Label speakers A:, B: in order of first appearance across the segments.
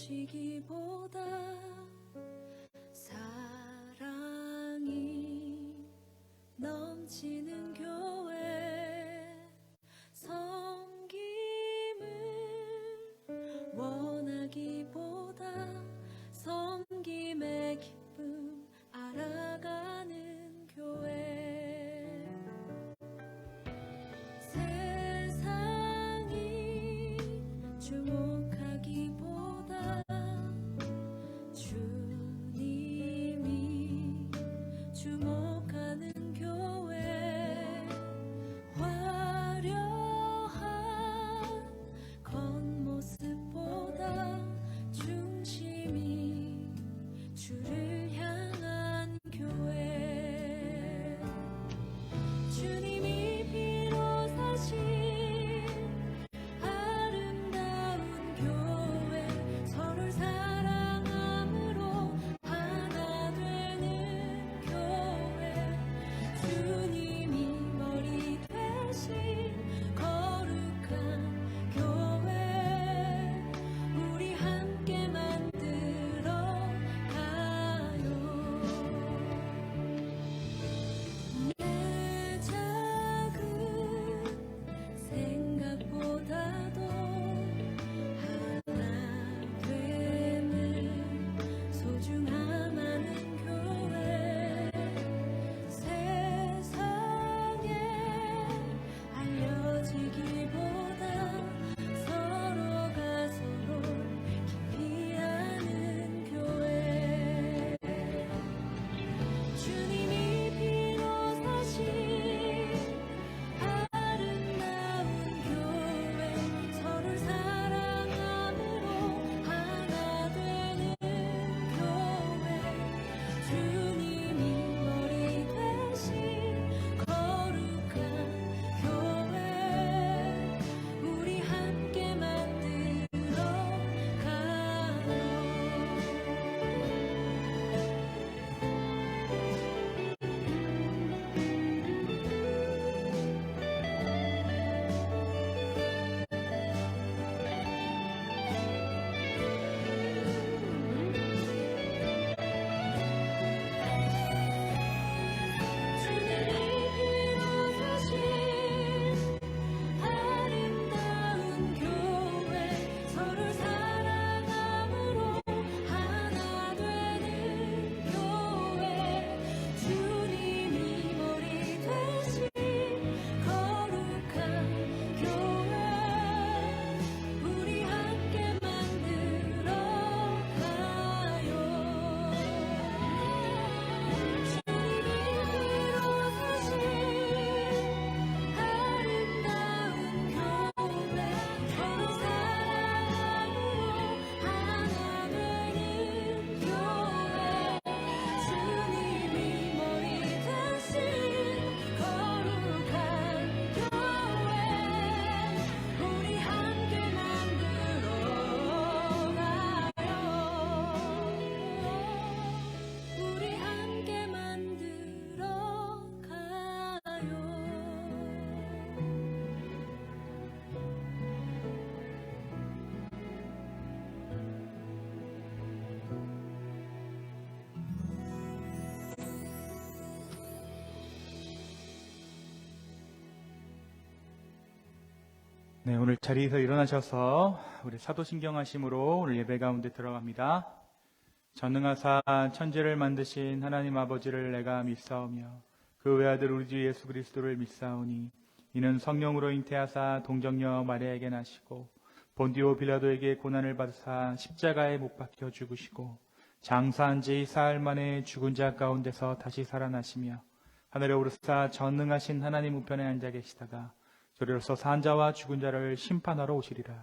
A: 알려지기보다 사랑이 넘치는 교회, 섬김을 원하기보다 섬김의 기쁨 알아가는 교회, 세상이 주목하기보다 주님이 주목하는 교회, 화려한 겉모습보다 중심이 주를 향한 교회, 주님이 피로 사신 아름다운 교회, 서로를 사랑함으로 하나 되는 교회, 주님이 머리 되신 거룩한 교회, 우리 함께 만들어 가요. 내 작은 생각보다도 하나 되는 소중함 아는 교회, 세상에 알려지기보다 서로가 서로 깊이 아는 교회, 주님이 피로 사신 아름다운 교회, 서로를 사랑함으로 하나 되는 교회, 주님이 머리 되신 거룩한 교회, 우리 함께 만들어 가요. 주님이 피로 사신 아름다운 교회, 서로를 사랑함으로 하나 되는 교회, 주님이 머리 되신 거룩한 교회, 우리 함께 만들어 가요. 주님이 피로 사신 아름다운 교회, 서로 사랑함으로 하나 되는 교회, 주님이 머리 되신 거룩한 교회, 우리 함께 만들어 가요. 우리 함께 만들어 가요.
B: 네, 오늘 자리에서 일어나셔서 우리 사도신경 하심으로 오늘 예배 가운데 들어갑니다. 전능하사 천지를 만드신 하나님 아버지를 내가 믿사오며 그 외아들 우리 주 예수 그리스도를 믿사오니 이는 성령으로 잉태하사 동정녀 마리아에게 나시고 본디오 빌라도에게 고난을 받으사 십자가에 못 박혀 죽으시고 장사한 지 사흘 만에 죽은 자 가운데서 다시 살아나시며 하늘에 오르사 전능하신 하나님 우편에 앉아 계시다가 저리로서 산자와 죽은 자를 심판하러 오시리라.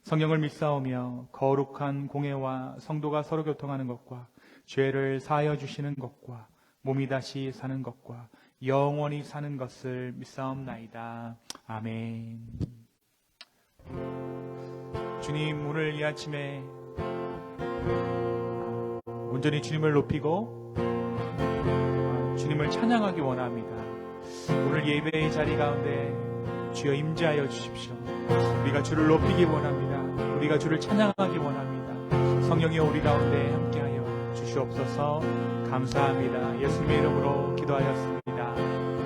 B: 성령을 믿사오며 거룩한 공회와 성도가 서로 교통하는 것과 죄를 사하여 주시는 것과 몸이 다시 사는 것과 영원히 사는 것을 믿사옵나이다. 아멘. 주님, 오늘 이 아침에 온전히 주님을 높이고 주님을 찬양하기 원합니다. 오늘 예배의 자리 가운데 주여 임재하여 주십시오. 우리가 주를 높이기 원합니다. 우리가 주를 찬양하기 원합니다. 성령이 우리 가운데 함께하여 주시옵소서. 감사합니다. 예수님의 이름으로 기도하였습니다.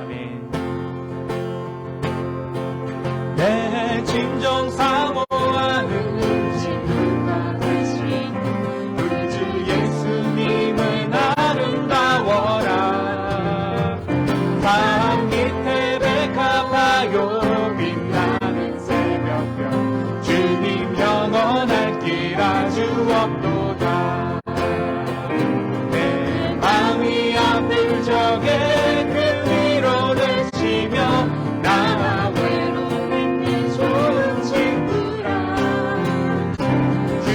B: 아멘. 내 진정 사모하는
A: 진리가 되신
B: 우리 주 예수님은 아름다워라. 밤 밑에 백합화요 빛나는 새벽별 주님 영원할 길 아주 없도다. 내 마음이 아플 적에 그 위로를 치며 나와 외로움에 좋은 친구라. 그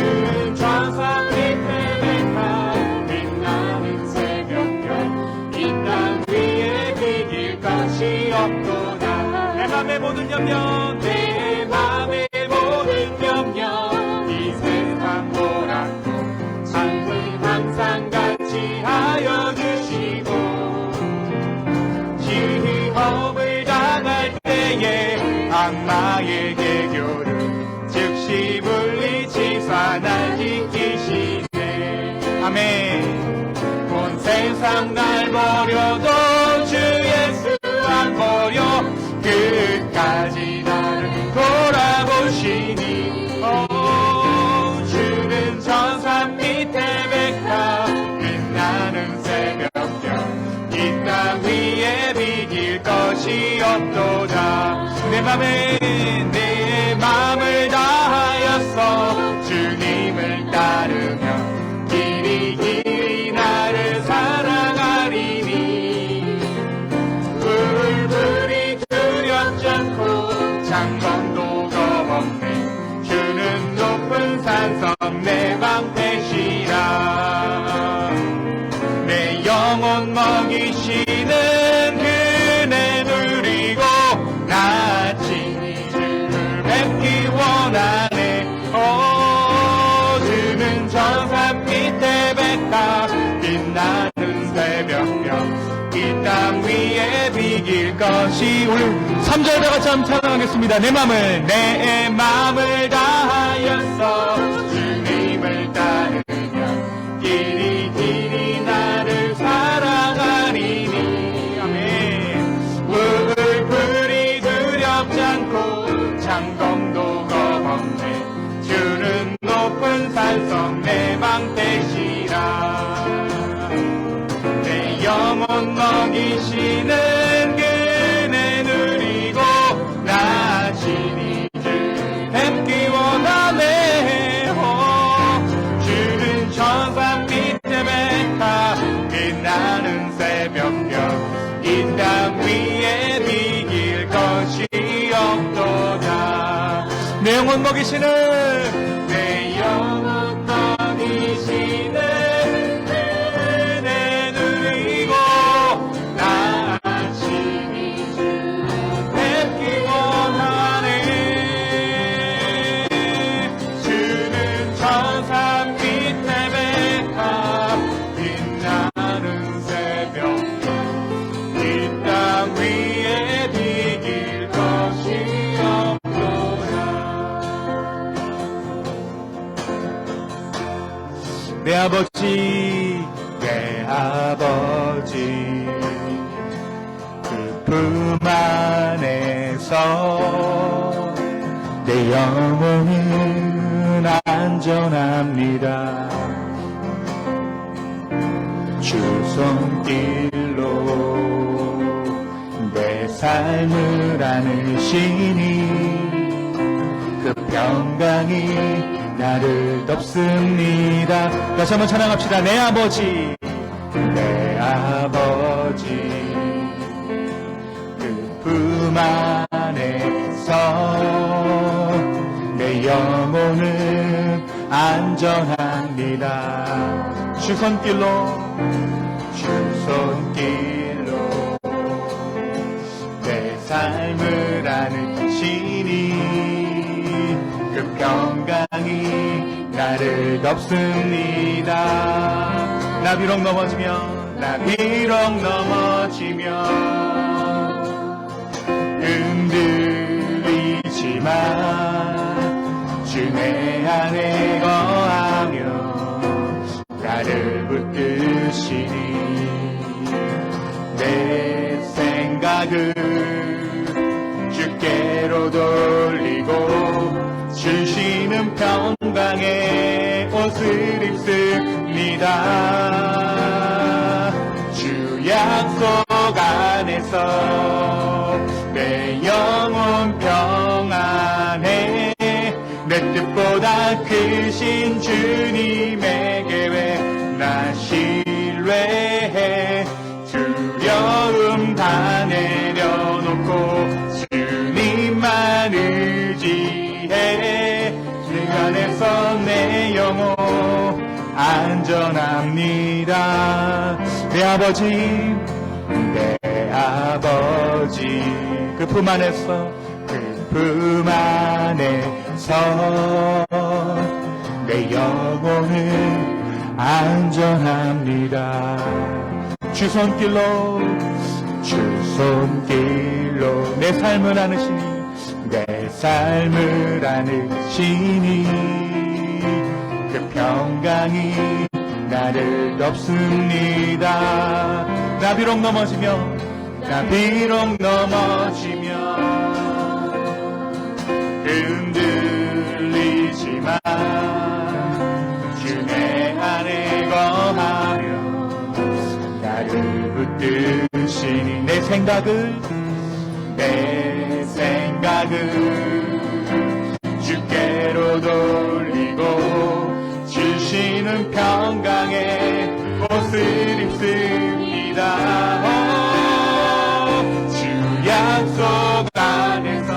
B: 좌상 밑에 백합 빛나는 새벽별 이 땅 위에 비길 것이 없도다. 내 맘의 모든 염려 내 맘의 모든 염려 이 세상 보라고 항상 항상 같이 하여 주시고 시험을 당할 때에 악마의 개교를 즉시 물리치사 날 지키시네. 아멘. 온 세상 날 버려도 주 예수 안 버려 끝까지 나를 돌아보시니. 주는 전산 밑에 백합 빛나는 새벽별 이 땅 위에 비길 것이 없도다. 내 맘을 다하였어 주님을 따르며 길이 길이 나를 사랑하리니. 불불이 두렵지 않고 장관도 겁없네. 주는 높은 산성 내 방패시라. 내 영혼 먹이시는 그네 누리고 나 친히 주를 뵙기 원하네. 주는 저산 밑에 백합 빛나는 새벽별 이 땅 위에 비길 것이. 우리 3절 다 같이 한번 찬양하겠습니다. 내 맘을 다하였어 주님을 따르며 길이 길이 나를 사랑하리니. 아멘. 불불이 두렵지 않고 장검도 겁없네. 주는 높은 산성 내 방패시라. 내 영혼 먹이시는 그네 누리고 나 친히 주를 뵙기 원하네. 주는 천산 밑에 백합 빛나는 새벽별 이 땅 위에 비길 것이 없도다. 내 영혼 먹이시는 내 영혼 먹이시는 그네 누리고 나 친히 주를 뵙기 원하네. 주는 천산 밑에 백합 빛나는 새벽별 이 땅 위에 비길 것이 없도다. 내 아버지 그 품 안에서 내 영혼은 안전합니다. 주 손길로 내 삶을 안으시니 그 평강이 나를 덮습니다. 다시 한번 찬양합시다. 내 아버지 그 품 안에서 내 영혼은 안전합니다. 주 손길로 내 삶을 안으시니 그 평강이 나를 덮습니다. 나 비록 넘어지며 흔들리지만 주 내 안에 거하며 나를 붙드시니 내 생각을 주께로 돌리고 주시는 평강의 옷을 입습니다. 주 약속 안에서 내 영혼 평안해 내 뜻보다 크신 주님의 계획 나 신뢰해 두려움 다 내려놓고 주님만 의지해 주 안에서 내 영혼 안전합니다. 내 아버지 그 품 안에서 내 영혼은 안전합니다. 주 손길로 내 삶을 안으시니 그 평강이 나를 덮습니다. 나 비록 넘어지며 흔들리지만 주 내 안에 거하며 나를 붙드시니 내 생각을 주께로 돌리고 주시는 평강의 옷을 입습니다. 주 약속 안에서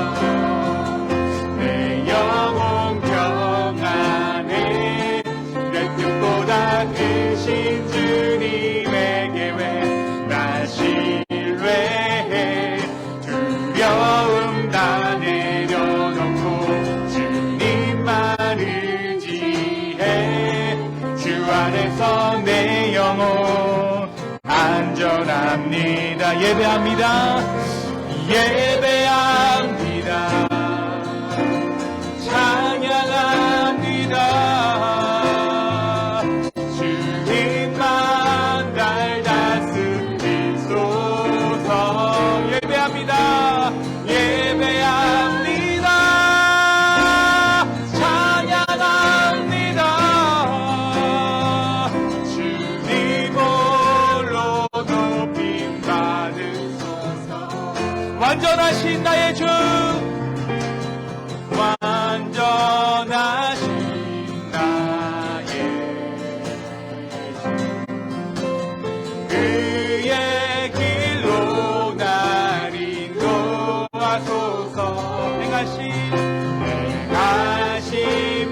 B: 내 영혼 평안해 내 뜻보다 크신 주님의 계획 나 신뢰해 두려움 다 내려놓고 주님만 의지해 주 안에서 내 영혼 안전합니다. 예배합니다. 찬양합니다. 주님만 날 다스리소서. 예배합니다. 찬양합니다. 주님 홀로 높임 받으소서. 완전하신 나의 주, 완전하신 나의 주, 그의 길로 날 인도하소서. 행하신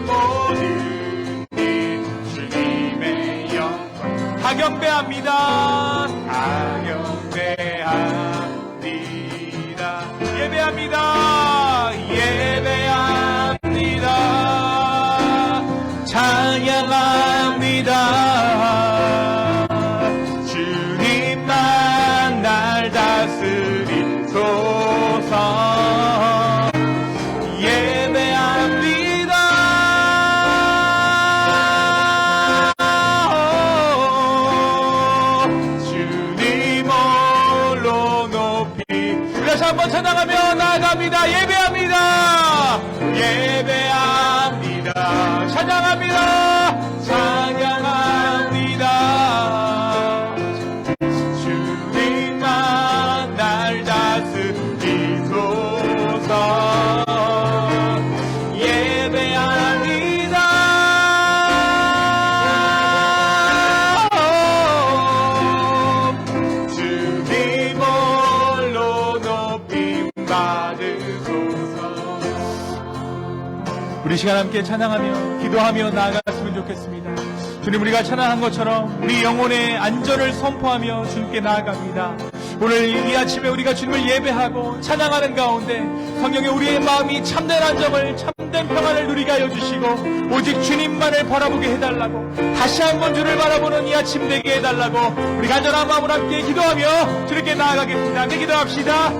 B: 모든 일 주님의 영광 하경배합니다. 예배합니다. 찬양합니다. 주님만 날 다스리소서. 예배합니다. 주님 홀로 높이 다시 한번 찬양하며 나아갑니다. 예배합니다. 찬양합니다. 주님만 날 다스리소서. 예배합니다. 주님 홀로 높임 받으소서. 우리 시간 함께 찬양하며 기도하며 나아갔으면 좋겠습니다. 주님, 우리가 찬양한 것처럼 우리 영혼의 안전을 선포하며 주님께 나아갑니다. 오늘 이 아침에 우리가 주님을 예배하고 찬양하는 가운데 성령에 우리의 마음이 참된 안정을, 참된 평안을 누리게 하여 주시고 오직 주님만을 바라보게 해달라고, 다시 한번 주를 바라보는 이 아침 되게 해달라고 우리 간절한 마음으로 함께 기도하며 주님께 나아가겠습니다. 함께 기도합시다.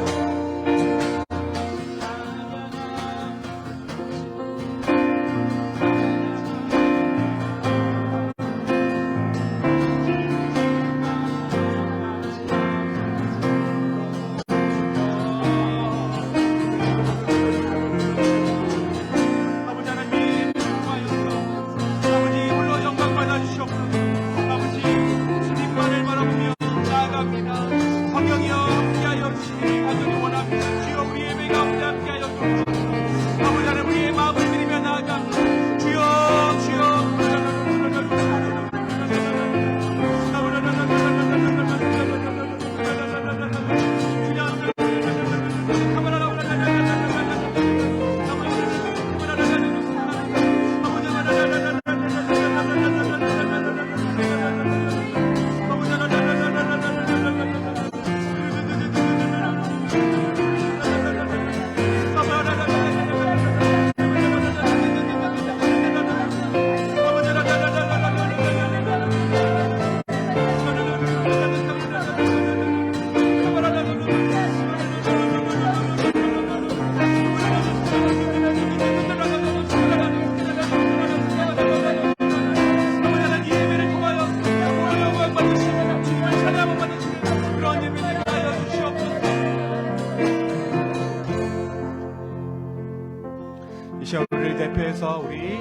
B: 위해서 우리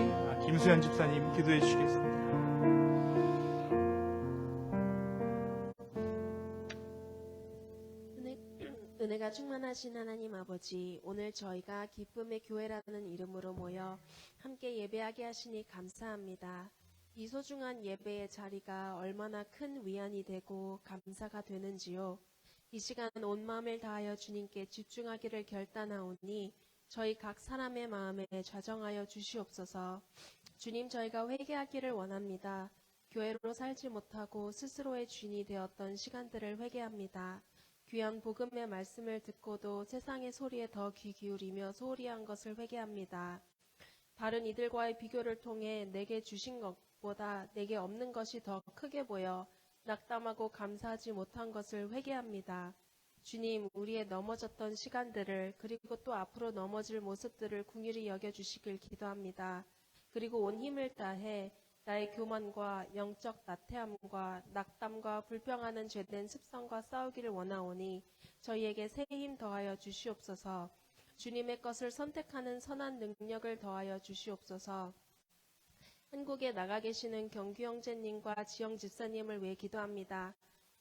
B: 김수현 집사님 기도해 주시겠습니다.
C: 은혜가 충만하신 하나님 아버지, 오늘 저희가 기쁨의 교회라는 이름으로 모여 함께 예배하게 하시니 감사합니다. 이 소중한 예배의 자리가 얼마나 큰 위안이 되고 감사가 되는지요. 이 시간 온 마음을 다하여 주님께 집중하기를 결단하오니 저희 각 사람의 마음에 좌정하여 주시옵소서. 주님, 저희가 회개하기를 원합니다. 교회로 살지 못하고 스스로의 주인이 되었던 시간들을 회개합니다. 귀한 복음의 말씀을 듣고도 세상의 소리에 더 귀 기울이며 소홀히 한 것을 회개합니다. 다른 이들과의 비교를 통해 내게 주신 것보다 내게 없는 것이 더 크게 보여 낙담하고 감사하지 못한 것을 회개합니다. 주님, 우리의 넘어졌던 시간들을 그리고 또 앞으로 넘어질 모습들을 긍휼히 여겨주시길 기도합니다. 그리고 온 힘을 다해 나의 교만과 영적 나태함과 낙담과 불평하는 죄된 습성과 싸우기를 원하오니 저희에게 새 힘 더하여 주시옵소서. 주님의 것을 선택하는 선한 능력을 더하여 주시옵소서. 한국에 나가 계시는 경규 형제님과 지영 집사님을 위해 기도합니다.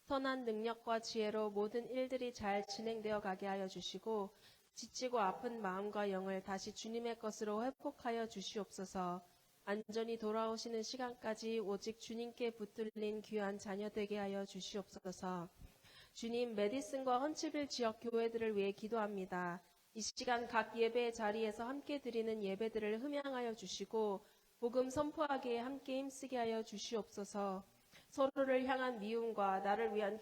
C: 선한 능력과 지혜로 모든 일들이 잘 진행되어 가게 하여 주시고 지치고 아픈 마음과 영을 다시 주님의 것으로 회복하여 주시옵소서. 안전히 돌아오시는 시간까지 오직 주님께 붙들린 귀한 자녀 되게 하여 주시옵소서. 주님, 메디슨과 헌치빌 지역 교회들을 위해 기도합니다. 이 시간 각 예배의 자리에서 함께 드리는 예배들을 흠양하여 주시고 복음 선포하기에 함께 힘쓰게 하여 주시옵소서. 서로를 향한 미움과 나를 위한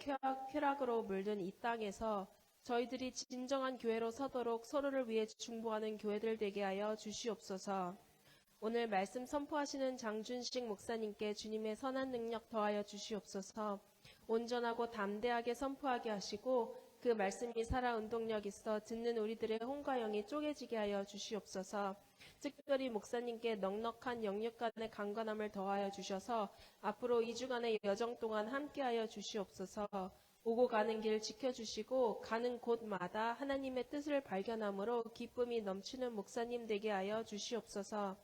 C: 쾌락으로 물든 이 땅에서 저희들이 진정한 교회로 서도록 서로를 위해 중보하는 교회들 되게 하여 주시옵소서. 오늘 말씀 선포하시는 장준식 목사님께 주님의 선한 능력 더하여 주시옵소서. 온전하고 담대하게 선포하게 하시고 그 말씀이 살아 운동력 있어 듣는 우리들의 혼과 영이 쪼개지게 하여 주시옵소서. 특별히 목사님께 넉넉한 영육 간의 강건함을 더하여 주셔서 앞으로 2주간의 여정 동안 함께하여 주시옵소서. 오고 가는 길 지켜주시고 가는 곳마다 하나님의 뜻을 발견함으로 기쁨이 넘치는 목사님 되게 하여 주시옵소서.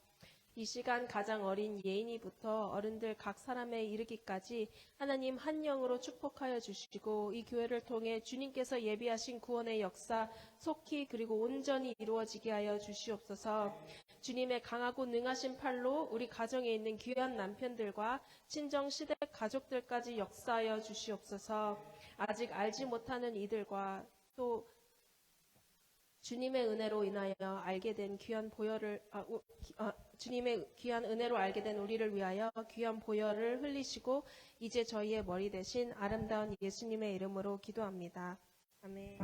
C: 이 시간 가장 어린 예인이부터 어른들 각 사람에 이르기까지 하나님 한 영으로 축복하여 주시고 이 교회를 통해 주님께서 예비하신 구원의 역사 속히 그리고 온전히 이루어지게 하여 주시옵소서. 주님의 강하고 능하신 팔로 우리 가정에 있는 귀한 남편들과 친정 시댁 가족들까지 역사하여 주시옵소서. 아직 알지 못하는 이들과 또 주님의 은혜로 인하여 알게 된 귀한 보혈을 주님의 귀한 은혜로 알게 된 우리를 위하여 귀한 보혈을 흘리시고 이제 저희의 머리 대신 아름다운 예수님의 이름으로 기도합니다. 아멘.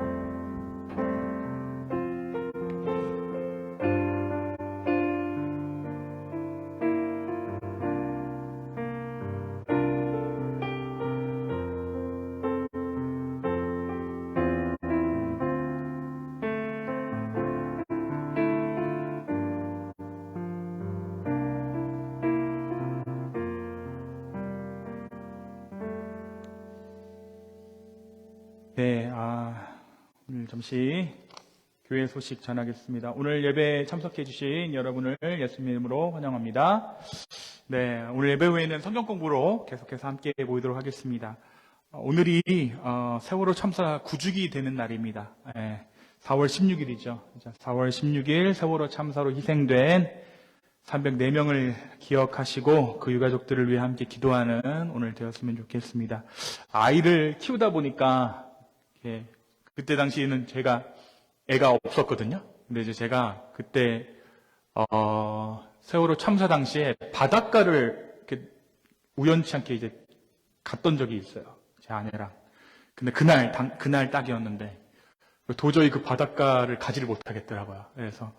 B: 네, 오늘 잠시 교회 소식 전하겠습니다. 오늘 예배에 참석해 주신 여러분을 예수님 이름으로 환영합니다. 네, 오늘 예배 후에는 성경 공부로 계속해서 함께 모이도록 하겠습니다. 오늘이 세월호 참사 9주기 되는 날입니다. 4월 16일이죠. 4월 16일 세월호 참사로 희생된 304명을 기억하시고 그 유가족들을 위해 함께 기도하는 오늘 되었으면 좋겠습니다. 아이를 키우다 보니까 그때 당시에는 제가 애가 없었거든요. 근데 이제 제가 그때 세월호 참사 당시에 바닷가를 이렇게 우연치 않게 이제 갔던 적이 있어요. 제 아내랑. 근데 그날 딱이었는데 도저히 그 바닷가를 가지를 못하겠더라고요. 그래서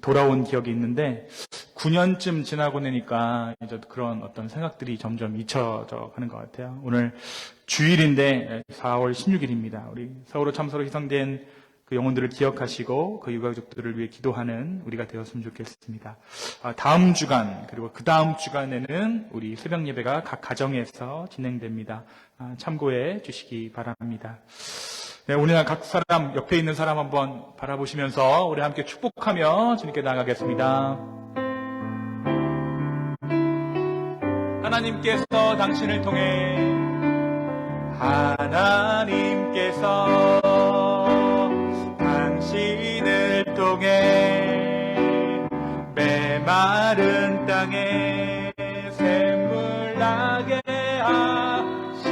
B: 돌아온 기억이 있는데 9년쯤 지나고 나니까 이제 그런 어떤 생각들이 점점 잊혀져 가는 것 같아요. 오늘 주일인데 4월 16일입니다. 우리 세월호 참사로 희생된 그 영혼들을 기억하시고 그 유가족들을 위해 기도하는 우리가 되었으면 좋겠습니다. 다음 주간 그리고 그 다음 주간에는 우리 새벽 예배가 각 가정에서 진행됩니다. 참고해 주시기 바랍니다. 네, 오늘 각 사람 옆에 있는 사람 한번 바라보시면서 우리 함께 축복하며 주님께 나아가겠습니다. 하나님께서 당신을 통해 하나님께서 당신을 통해 메마른 땅에 샘물 나게 하시기를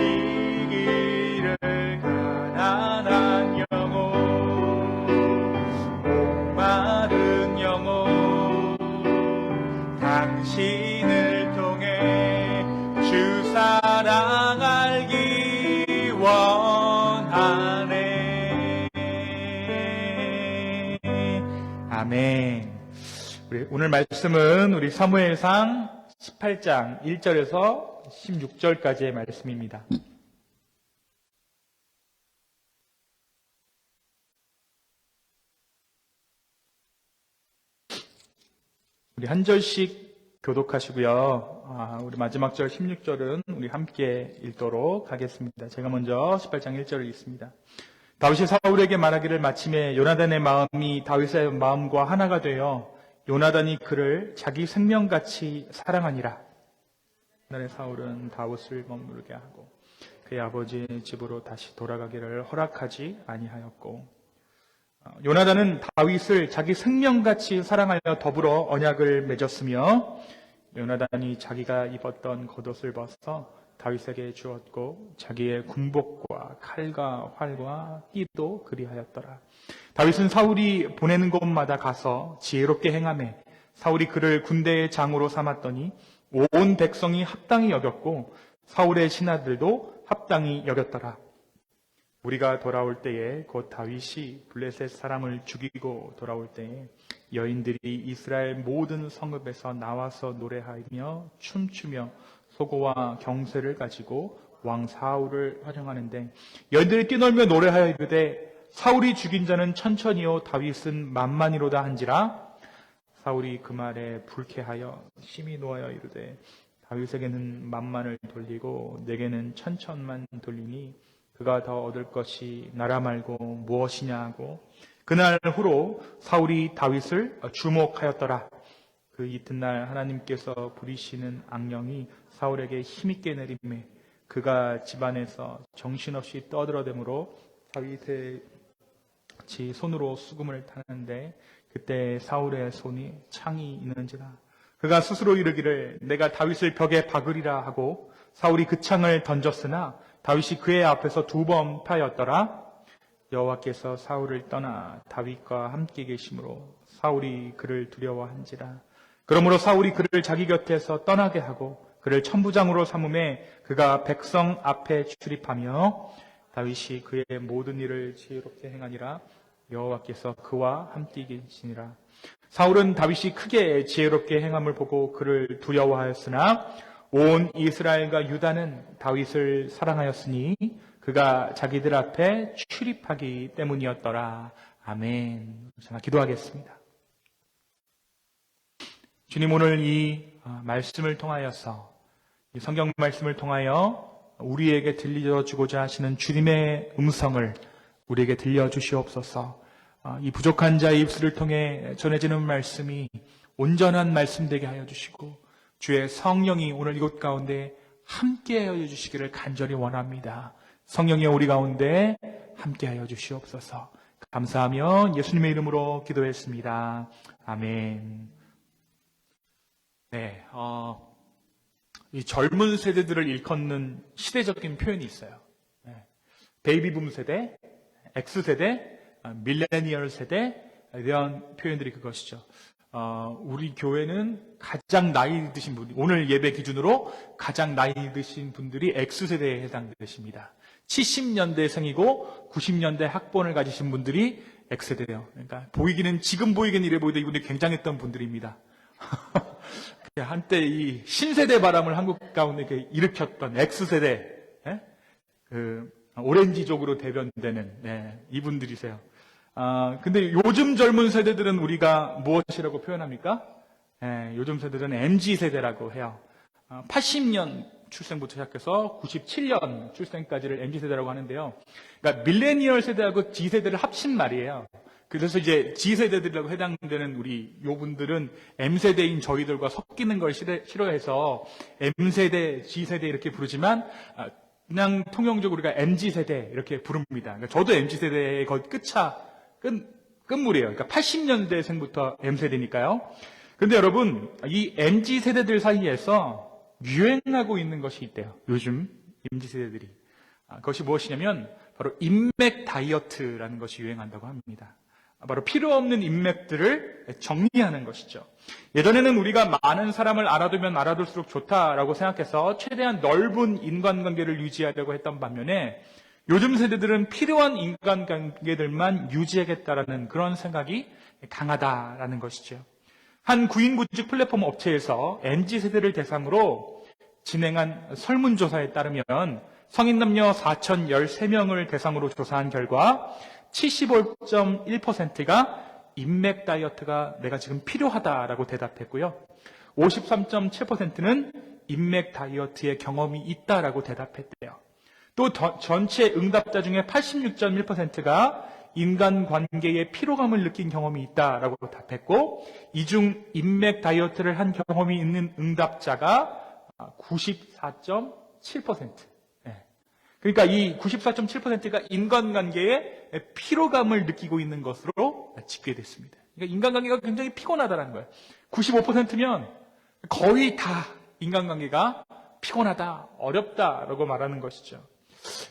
B: 가난한 영혼 목마른 영혼 당신을 통해 주 사랑 알기 원하네. 아멘. 우리 오늘 말씀은 우리 사무엘상 18장 1절에서 16절까지의 말씀입니다. 우리 한 절씩 교독하시고요. 우리 마지막 절 16절은 우리 함께 읽도록 하겠습니다. 제가 먼저 18장 1절을 읽습니다. 다윗이 사울에게 말하기를 마침에 요나단의 마음이 다윗의 마음과 하나가 되어 요나단이 그를 자기 생명같이 사랑하니라. 그날의 사울은 다윗을 머무르게 하고 그의 아버지의 집으로 다시 돌아가기를 허락하지 아니하였고, 요나단은 다윗을 자기 생명같이 사랑하여 더불어 언약을 맺었으며 요나단이 자기가 입었던 겉옷을 벗어 다윗에게 주었고 자기의 군복과 칼과 활과 띠도 그리하였더라. 다윗은 사울이 보내는 곳마다 가서 지혜롭게 행하매 사울이 그를 군대의 장으로 삼았더니 온 백성이 합당히 여겼고 사울의 신하들도 합당히 여겼더라. 우리가 돌아올 때에 곧 다윗이 블레셋 사람을 죽이고 돌아올 때에 여인들이 이스라엘 모든 성읍에서 나와서 노래하며 춤추며 소고와 경쇠를 가지고 왕 사울을 환영하는데 여인들이 뛰놀며 노래하여 이르되 사울이 죽인 자는 천천히요 다윗은 만만이로다 한지라. 사울이 그 말에 불쾌하여 심히 노하여 이르되 다윗에게는 만만을 돌리고 내게는 천천만 돌리니 그가 더 얻을 것이 나라 말고 무엇이냐 하고 그날 후로 사울이 다윗을 주목하였더라. 그 이튿날 하나님께서 부리시는 악령이 사울에게 힘있게 내림에 그가 집안에서 정신없이 떠들어대므로 다윗의 지 손으로 수금을 타는데 그때 사울의 손이 창이 있는지라. 그가 스스로 이르기를 내가 다윗을 벽에 박으리라 하고 사울이 그 창을 던졌으나 다윗이 그의 앞에서 2번 파였더라. 여호와께서 사울을 떠나 다윗과 함께 계심으로 사울이 그를 두려워한지라. 그러므로 사울이 그를 자기 곁에서 떠나게 하고 그를 천부장으로 삼음에 그가 백성 앞에 출입하며 다윗이 그의 모든 일을 지혜롭게 행하니라. 여호와께서 그와 함께 계시니라. 사울은 다윗이 크게 지혜롭게 행함을 보고 그를 두려워하였으나 온 이스라엘과 유다는 다윗을 사랑하였으니 그가 자기들 앞에 출입하기 때문이었더라. 아멘. 제가 기도하겠습니다. 주님, 오늘 이 말씀을 통하여서 이 성경 말씀을 통하여 우리에게 들려주고자 하시는 주님의 음성을 우리에게 들려주시옵소서. 이 부족한 자의 입술을 통해 전해지는 말씀이 온전한 말씀 되게 하여 주시고 주의 성령이 오늘 이곳 가운데 함께하여 주시기를 간절히 원합니다. 성령이 우리 가운데 함께하여 주시옵소서. 감사하며 예수님의 이름으로 기도했습니다. 아멘. 네, 이 젊은 세대들을 일컫는 시대적인 표현이 있어요. 베이비붐 세대, X세대, 밀레니얼 세대, 이런 표현들이 그것이죠. 우리 교회는 가장 나이 드신 분이, 오늘 예배 기준으로 가장 나이 드신 분들이 X세대에 해당되십니다. 70년대생이고 90년대 학번을 가지신 분들이 X세대예요. 그러니까 지금 보이기는 이래 보이도 이분들이 굉장했던 분들입니다. 한때 이 신세대 바람을 한국 가운데 일으켰던 X세대, 오렌지족으로 대변되는 이분들이세요. 근데 요즘 젊은 세대들은 우리가 무엇이라고 표현합니까? 요즘 세대들은 MZ세대라고 해요. 80년 출생부터 시작해서 97년 출생까지를 MZ세대라고 하는데요. 그러니까 밀레니얼 세대하고 G세대를 합친 말이에요. 그래서 이제 G세대들이라고 해당되는 우리 요분들은 M세대인 저희들과 섞이는 걸 싫어해서 M세대, G세대 이렇게 부르지만 그냥 통용적으로 우리가 MG세대 이렇게 부릅니다. 그러니까 저도 MG세대의 거의 끝물이에요. 그러니까 80년대생부터 M세대니까요. 그런데 여러분, 이 MG세대들 사이에서 유행하고 있는 것이 있대요. 요즘 MG세대들이. 그것이 무엇이냐면 바로 인맥 다이어트라는 것이 유행한다고 합니다. 바로 필요 없는 인맥들을 정리하는 것이죠. 예전에는 우리가 많은 사람을 알아두면 알아둘수록 좋다라고 생각해서 최대한 넓은 인간관계를 유지하려고 했던 반면에 요즘 세대들은 필요한 인간관계들만 유지하겠다라는 그런 생각이 강하다라는 것이죠. 한 구인구직 플랫폼 업체에서 MZ세대를 대상으로 진행한 설문조사에 따르면 성인 남녀 4,013명을 대상으로 조사한 결과 75.1%가 인맥 다이어트가 내가 지금 필요하다라고 대답했고요. 53.7%는 인맥 다이어트의 경험이 있다라고 대답했대요. 또 전체 응답자 중에 86.1%가 인간관계의 피로감을 느낀 경험이 있다라고 답했고, 이 중 인맥 다이어트를 한 경험이 있는 응답자가 94.7%. 그러니까 이 94.7%가 인간관계에 피로감을 느끼고 있는 것으로 집계됐습니다. 그러니까 인간관계가 굉장히 피곤하다는 거예요. 95%면 거의 다 인간관계가 피곤하다, 어렵다라고 말하는 것이죠.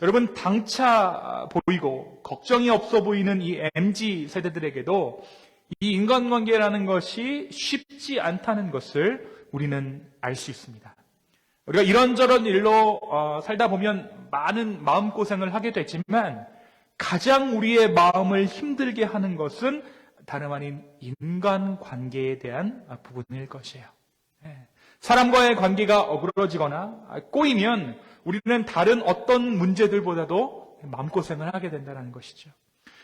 B: 여러분, 당차 보이고 걱정이 없어 보이는 이 MZ 세대들에게도 이 인간관계라는 것이 쉽지 않다는 것을 우리는 알 수 있습니다. 우리가 이런저런 일로 살다 보면 많은 마음고생을 하게 되지만 가장 우리의 마음을 힘들게 하는 것은 다름 아닌 인간관계에 대한 부분일 것이에요. 사람과의 관계가 어그러지거나 꼬이면 우리는 다른 어떤 문제들보다도 마음고생을 하게 된다는 것이죠.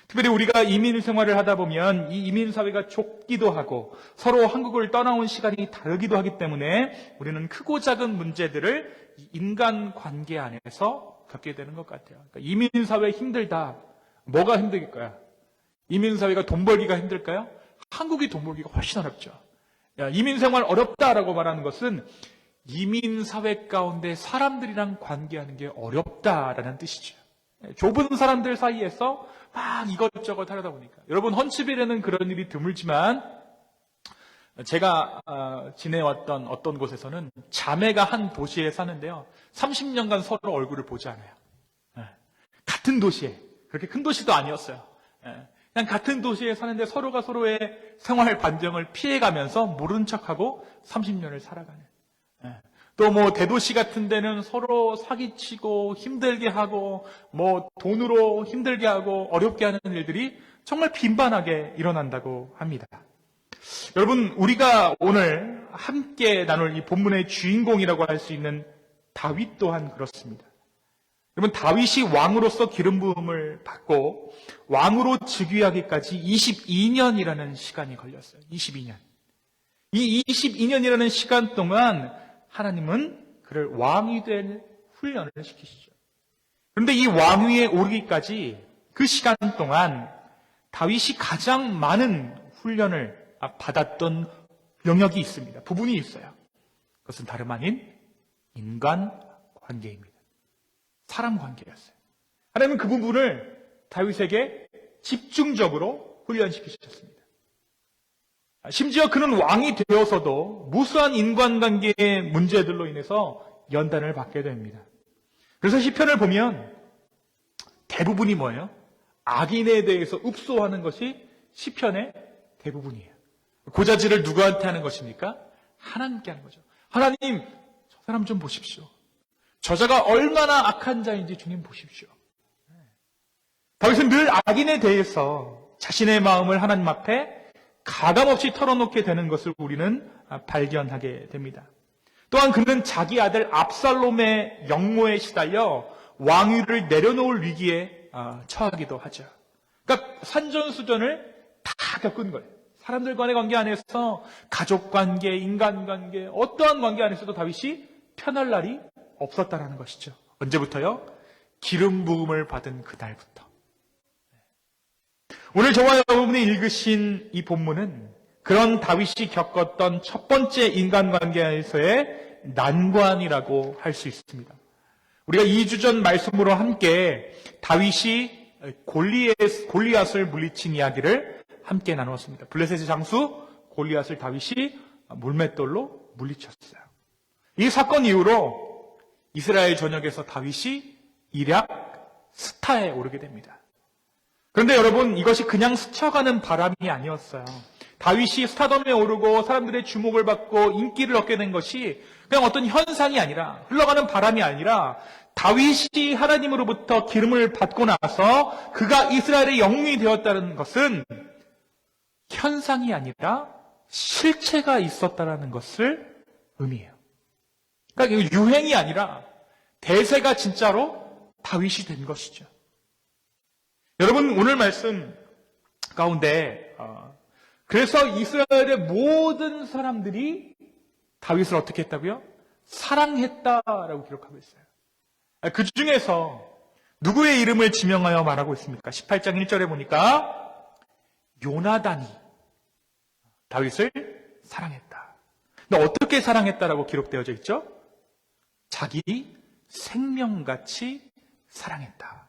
B: 특별히 우리가 이민 생활을 하다 보면 이 이민 사회가 좁기도 하고 서로 한국을 떠나온 시간이 다르기도 하기 때문에 우리는 크고 작은 문제들을 인간관계 안에서 겪게 되는 것 같아요. 그러니까 이민 사회 힘들다. 뭐가 힘들까요? 이민 사회가 돈 벌기가 힘들까요? 한국이 돈 벌기가 훨씬 어렵죠. 이민 생활 어렵다라고 말하는 것은 이민 사회 가운데 사람들이랑 관계하는 게 어렵다라는 뜻이죠. 좁은 사람들 사이에서 막 이것저것 하려다 보니까. 여러분, 헌츠빌에는 그런 일이 드물지만 제가 지내왔던 어떤 곳에서는 자매가 한 도시에 사는데요. 30년간 서로 얼굴을 보지 않아요. 같은 도시에. 그렇게 큰 도시도 아니었어요. 그냥 같은 도시에 사는데 서로가 서로의 생활 반경을 피해가면서 모른 척하고 30년을 살아가는. 또 뭐 대도시 같은 데는 서로 사기치고 힘들게 하고 뭐 돈으로 힘들게 하고 어렵게 하는 일들이 정말 빈번하게 일어난다고 합니다. 여러분, 우리가 오늘 함께 나눌 이 본문의 주인공이라고 할 수 있는 다윗 또한 그렇습니다. 여러분, 다윗이 왕으로서 기름 부음을 받고 왕으로 즉위하기까지 22년이라는 시간이 걸렸어요. 22년. 이 22년이라는 시간 동안 하나님은 그를 왕이 될 훈련을 시키시죠. 그런데 이 왕위에 오르기까지 그 시간 동안 다윗이 가장 많은 훈련을 받았던 영역이 있습니다. 부분이 있어요. 그것은 다름 아닌 인간 관계입니다. 사람 관계였어요. 하나님은 그 부분을 다윗에게 집중적으로 훈련시키셨습니다. 심지어 그는 왕이 되어서도 무수한 인간관계의 문제들로 인해서 연단을 받게 됩니다. 그래서 시편을 보면 대부분이 뭐예요? 악인에 대해서 읍소하는 것이 시편의 대부분이에요. 고자질을 누구한테 하는 것입니까? 하나님께 하는 거죠. 하나님, 저 사람 좀 보십시오. 저자가 얼마나 악한 자인지 주님 보십시오. 다윗은 늘 악인에 대해서 자신의 마음을 하나님 앞에 가감없이 털어놓게 되는 것을 우리는 발견하게 됩니다. 또한 그는 자기 아들 압살롬의 역모에 시달려 왕위를 내려놓을 위기에 처하기도 하죠. 그러니까 산전수전을 다 겪은 거예요. 사람들 간의 관계 안에서 가족 관계, 인간 관계, 어떠한 관계 안에서도 다윗이 편할 날이 없었다는 것이죠. 언제부터요? 기름 부음을 받은 그날부터. 오늘 저와 여러분이 읽으신 이 본문은 그런 다윗이 겪었던 첫 번째 인간관계에서의 난관이라고 할 수 있습니다. 우리가 2주 전 말씀으로 함께 다윗이 골리앗을 물리친 이야기를 함께 나누었습니다. 블레셋의 장수 골리앗을 다윗이 물맷돌로 물리쳤어요. 이 사건 이후로 이스라엘 전역에서 다윗이 일약 스타에 오르게 됩니다. 그런데 여러분, 이것이 그냥 스쳐가는 바람이 아니었어요. 다윗이 스타덤에 오르고 사람들의 주목을 받고 인기를 얻게 된 것이 그냥 어떤 현상이 아니라, 흘러가는 바람이 아니라, 다윗이 하나님으로부터 기름을 받고 나서 그가 이스라엘의 영웅이 되었다는 것은 현상이 아니라 실체가 있었다는 것을 의미해요. 그러니까 이거 유행이 아니라 대세가 진짜로 다윗이 된 것이죠. 여러분, 오늘 말씀 가운데 그래서 이스라엘의 모든 사람들이 다윗을 어떻게 했다고요? 사랑했다라고 기록하고 있어요. 그 중에서 누구의 이름을 지명하여 말하고 있습니까? 18장 1절에 보니까 요나단이 다윗을 사랑했다. 근데 어떻게 사랑했다라고 기록되어져 있죠? 자기 생명같이 사랑했다.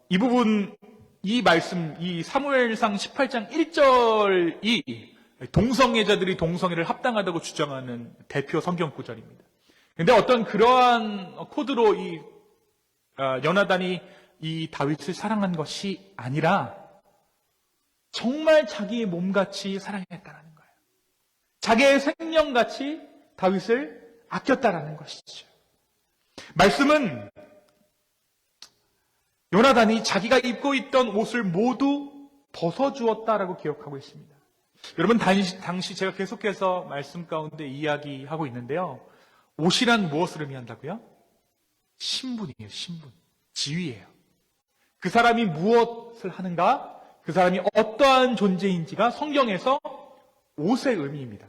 B: 이 부분, 이 말씀, 이 사무엘상 18장 1절이 동성애자들이 동성애를 합당하다고 주장하는 대표 성경 구절입니다. 그런데 어떤 그러한 코드로 이 요나단이 이 다윗을 사랑한 것이 아니라 정말 자기의 몸같이 사랑했다는 거예요. 자기의 생명같이 다윗을 아꼈다라는 것이죠. 말씀은 요나단이 자기가 입고 있던 옷을 모두 벗어주었다라고 기록하고 있습니다. 여러분, 당시 제가 계속해서 말씀 가운데 이야기하고 있는데요. 옷이란 무엇을 의미한다고요? 신분이에요, 신분. 지위예요. 그 사람이 무엇을 하는가? 그 사람이 어떠한 존재인지가 성경에서 옷의 의미입니다.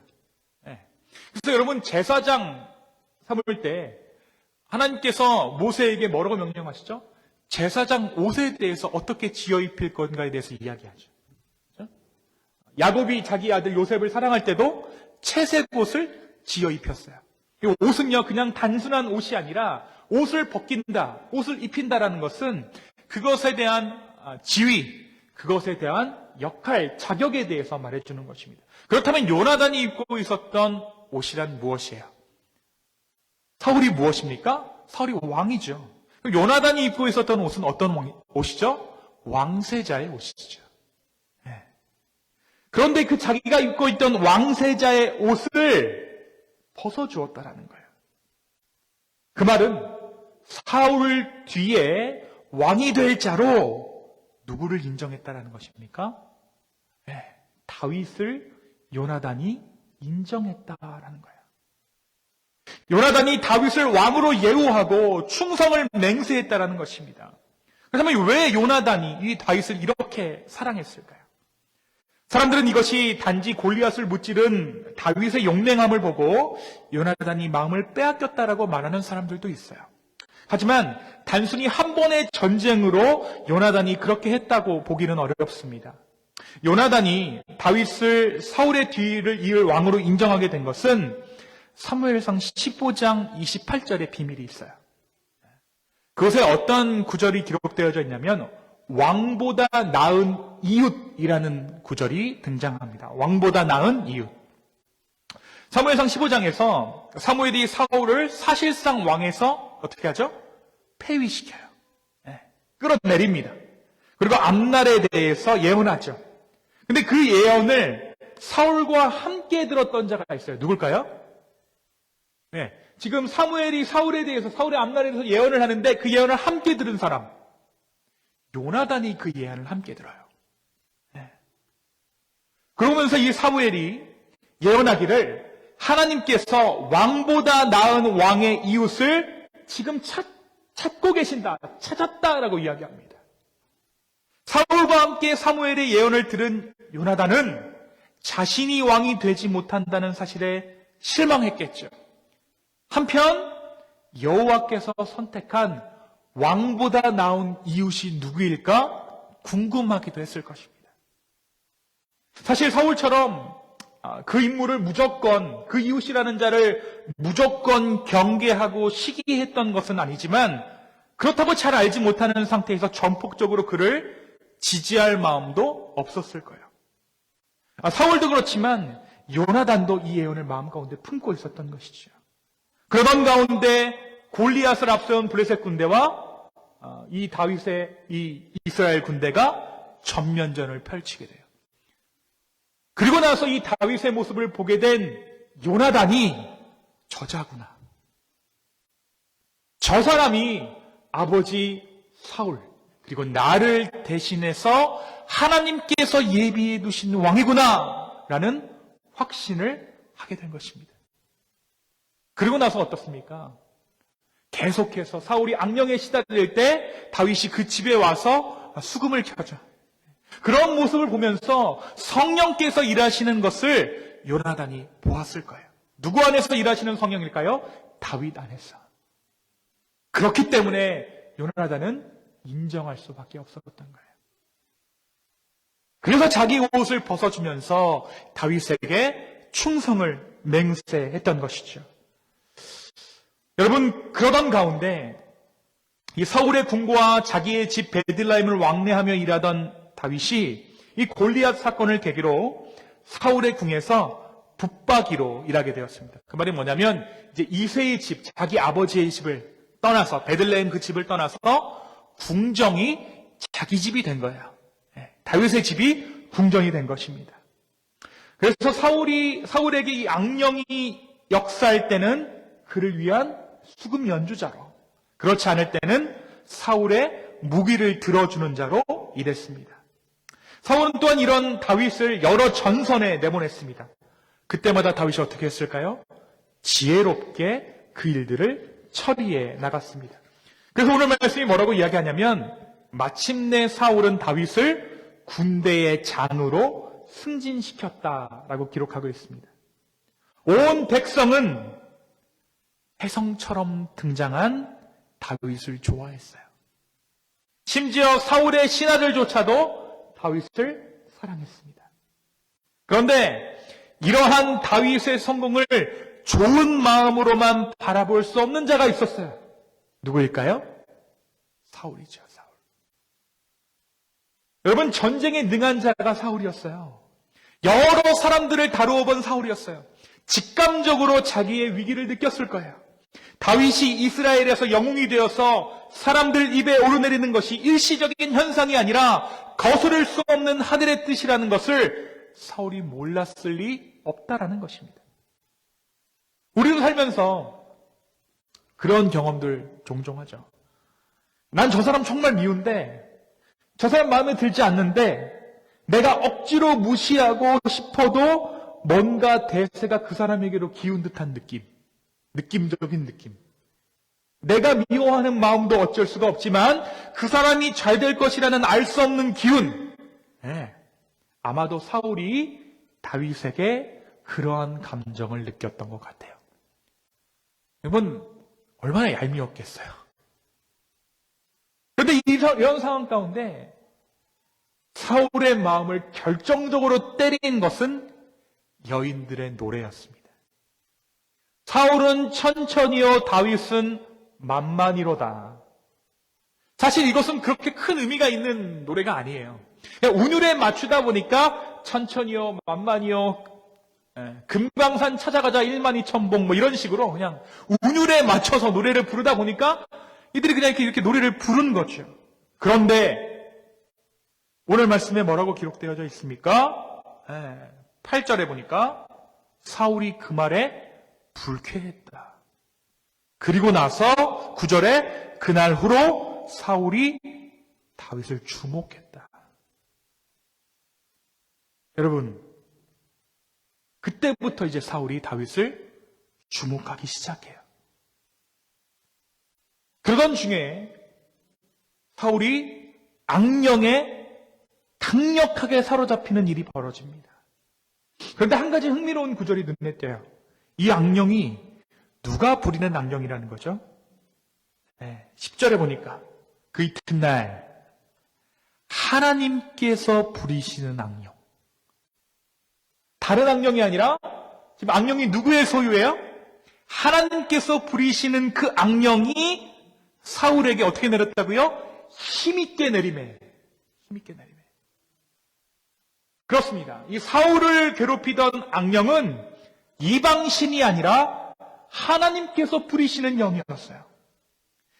B: 네. 그래서 여러분, 제사장 삼을 때 하나님께서 모세에게 뭐라고 명령하시죠? 제사장 옷에 대해서 어떻게 지어 입힐 건가에 대해서 이야기하죠. 그렇죠? 야곱이 자기 아들 요셉을 사랑할 때도 채색 옷을 지어 입혔어요. 이 옷은요, 그냥 단순한 옷이 아니라 옷을 벗긴다, 옷을 입힌다라는 것은 그것에 대한 지위, 그것에 대한 역할, 자격에 대해서 말해주는 것입니다. 그렇다면 요나단이 입고 있었던 옷이란 무엇이에요? 사울이 무엇입니까? 사울이 왕이죠. 요나단이 입고 있었던 옷은 어떤 옷이죠? 왕세자의 옷이죠. 네. 그런데 그 자기가 입고 있던 왕세자의 옷을 벗어주었다라는 거예요. 그 말은 사울 뒤에 왕이 될 자로 누구를 인정했다라는 것입니까? 네. 다윗을 요나단이 인정했다라는 거예요. 요나단이 다윗을 왕으로 예우하고 충성을 맹세했다라는 것입니다. 그렇다면 왜 요나단이 이 다윗을 이렇게 사랑했을까요? 사람들은 이것이 단지 골리앗을 무찌른 다윗의 용맹함을 보고 요나단이 마음을 빼앗겼다라고 말하는 사람들도 있어요. 하지만 단순히 한 번의 전쟁으로 요나단이 그렇게 했다고 보기는 어렵습니다. 요나단이 다윗을 사울의 뒤를 이을 왕으로 인정하게 된 것은 사무엘상 15장 28절에 비밀이 있어요. 그것에 어떤 구절이 기록되어져 있냐면 왕보다 나은 이웃이라는 구절이 등장합니다. 왕보다 나은 이웃. 사무엘상 15장에서 사무엘이 사울을 사실상 왕에서 어떻게 하죠? 폐위시켜요. 끌어내립니다. 그리고 앞날에 대해서 예언하죠. 근데 그 예언을 사울과 함께 들었던 자가 있어요. 누굴까요? 네, 지금 사무엘이 사울에 대해서, 사울의 앞날에 대해서 예언을 하는데 그 예언을 함께 들은 사람, 요나단이 그 예언을 함께 들어요. 네. 그러면서 이 사무엘이 예언하기를 하나님께서 왕보다 나은 왕의 이웃을 지금 찾고 계신다, 찾았다라고 이야기합니다. 사울과 함께 사무엘의 예언을 들은 요나단은 자신이 왕이 되지 못한다는 사실에 실망했겠죠. 한편 여호와께서 선택한 왕보다 나은 이웃이 누구일까 궁금하기도 했을 것입니다. 사실 사울처럼 그 인물을 무조건, 그 이웃이라는 자를 무조건 경계하고 시기했던 것은 아니지만 그렇다고 잘 알지 못하는 상태에서 전폭적으로 그를 지지할 마음도 없었을 거예요. 사울도 그렇지만 요나단도 이 예언을 마음 가운데 품고 있었던 것이죠. 그러던 가운데 골리앗을 앞세운 블레셋 군대와 이 다윗의 이 이스라엘 군대가 전면전을 펼치게 돼요. 그리고 나서 이 다윗의 모습을 보게 된 요나단이 저자구나. 저 사람이 아버지 사울, 그리고 나를 대신해서 하나님께서 예비해 두신 왕이구나 라는 확신을 하게 된 것입니다. 그리고 나서 어떻습니까? 계속해서 사울이 악령에 시달릴 때 다윗이 그 집에 와서 수금을 켜죠. 그런 모습을 보면서 성령께서 일하시는 것을 요나단이 보았을 거예요. 누구 안에서 일하시는 성령일까요? 다윗 안에서. 그렇기 때문에 요나단은 인정할 수밖에 없었던 거예요. 그래서 자기 옷을 벗어주면서 다윗에게 충성을 맹세했던 것이죠. 여러분, 그러던 가운데 이 사울의 궁궐과 자기의 집 베들레헴을 왕래하며 일하던 다윗이 이 골리앗 사건을 계기로 사울의 궁에서 붙박이로 일하게 되었습니다. 그 말이 뭐냐면 이제 이새의 집, 자기 아버지의 집을 떠나서, 베들레헴 그 집을 떠나서 궁정이 자기 집이 된 거예요. 다윗의 집이 궁정이 된 것입니다. 그래서 사울에게 이 악령이 역사할 때는 그를 위한 수금 연주자로, 그렇지 않을 때는 사울의 무기를 들어주는 자로 일했습니다. 사울은 또한 이런 다윗을 여러 전선에 내보냈습니다. 그때마다 다윗이 어떻게 했을까요? 지혜롭게 그 일들을 처리해 나갔습니다. 그래서 오늘 말씀이 뭐라고 이야기하냐면 마침내 사울은 다윗을 군대의 장으로 승진시켰다라고 기록하고 있습니다. 온 백성은 혜성처럼 등장한 다윗을 좋아했어요. 심지어 사울의 신하들조차도 다윗을 사랑했습니다. 그런데 이러한 다윗의 성공을 좋은 마음으로만 바라볼 수 없는 자가 있었어요. 누구일까요? 사울이죠, 사울. 여러분, 전쟁에 능한 자가 사울이었어요. 여러 사람들을 다루어 본 사울이었어요. 직감적으로 자기의 위기를 느꼈을 거예요. 다윗이 이스라엘에서 영웅이 되어서 사람들 입에 오르내리는 것이 일시적인 현상이 아니라 거스를 수 없는 하늘의 뜻이라는 것을 사울이 몰랐을 리 없다라는 것입니다. 우리도 살면서 그런 경험들 종종 하죠. 난 저 사람 정말 미운데, 저 사람 마음에 들지 않는데, 내가 억지로 무시하고 싶어도 뭔가 대세가 그 사람에게로 기운 듯한 느낌. 느낌적인 느낌. 내가 미워하는 마음도 어쩔 수가 없지만 그 사람이 잘 될 것이라는 알 수 없는 기운. 아마도 사울이 다윗에게 그러한 감정을 느꼈던 것 같아요. 여러분, 얼마나 얄미웠겠어요. 그런데 이런 상황 가운데 사울의 마음을 결정적으로 때린 것은 여인들의 노래였습니다. 사울은 천천히요, 다윗은 만만히로다. 사실 이것은 그렇게 큰 의미가 있는 노래가 아니에요. 그냥 운율에 맞추다 보니까 천천히요, 만만히요, 금강산 찾아가자 12,000봉 뭐 이런 식으로 그냥 운율에 맞춰서 노래를 부르다 보니까 이들이 그냥 이렇게 노래를 부른 거죠. 그런데 오늘 말씀에 뭐라고 기록되어져 있습니까? 8절에 보니까 사울이 그 말에 불쾌했다. 그리고 나서 9절에 그날 후로 사울이 다윗을 주목했다. 여러분, 그때부터 이제 사울이 다윗을 주목하기 시작해요. 그러던 중에 사울이 악령에 강력하게 사로잡히는 일이 벌어집니다. 그런데 한 가지 흥미로운 구절이 눈에 띄어요. 이 악령이 누가 부리는 악령이라는 거죠?
D: 10절에 보니까 그 이튿날 하나님께서 부리시는 악령. 다른 악령이 아니라 지금 악령이 누구의 소유예요? 하나님께서 부리시는 그 악령이 사울에게 어떻게 내렸다고요? 힘있게 내리매. 힘있게 내리매. 그렇습니다. 이 사울을 괴롭히던 악령은 이방신이 아니라 하나님께서 부리시는 영이었어요.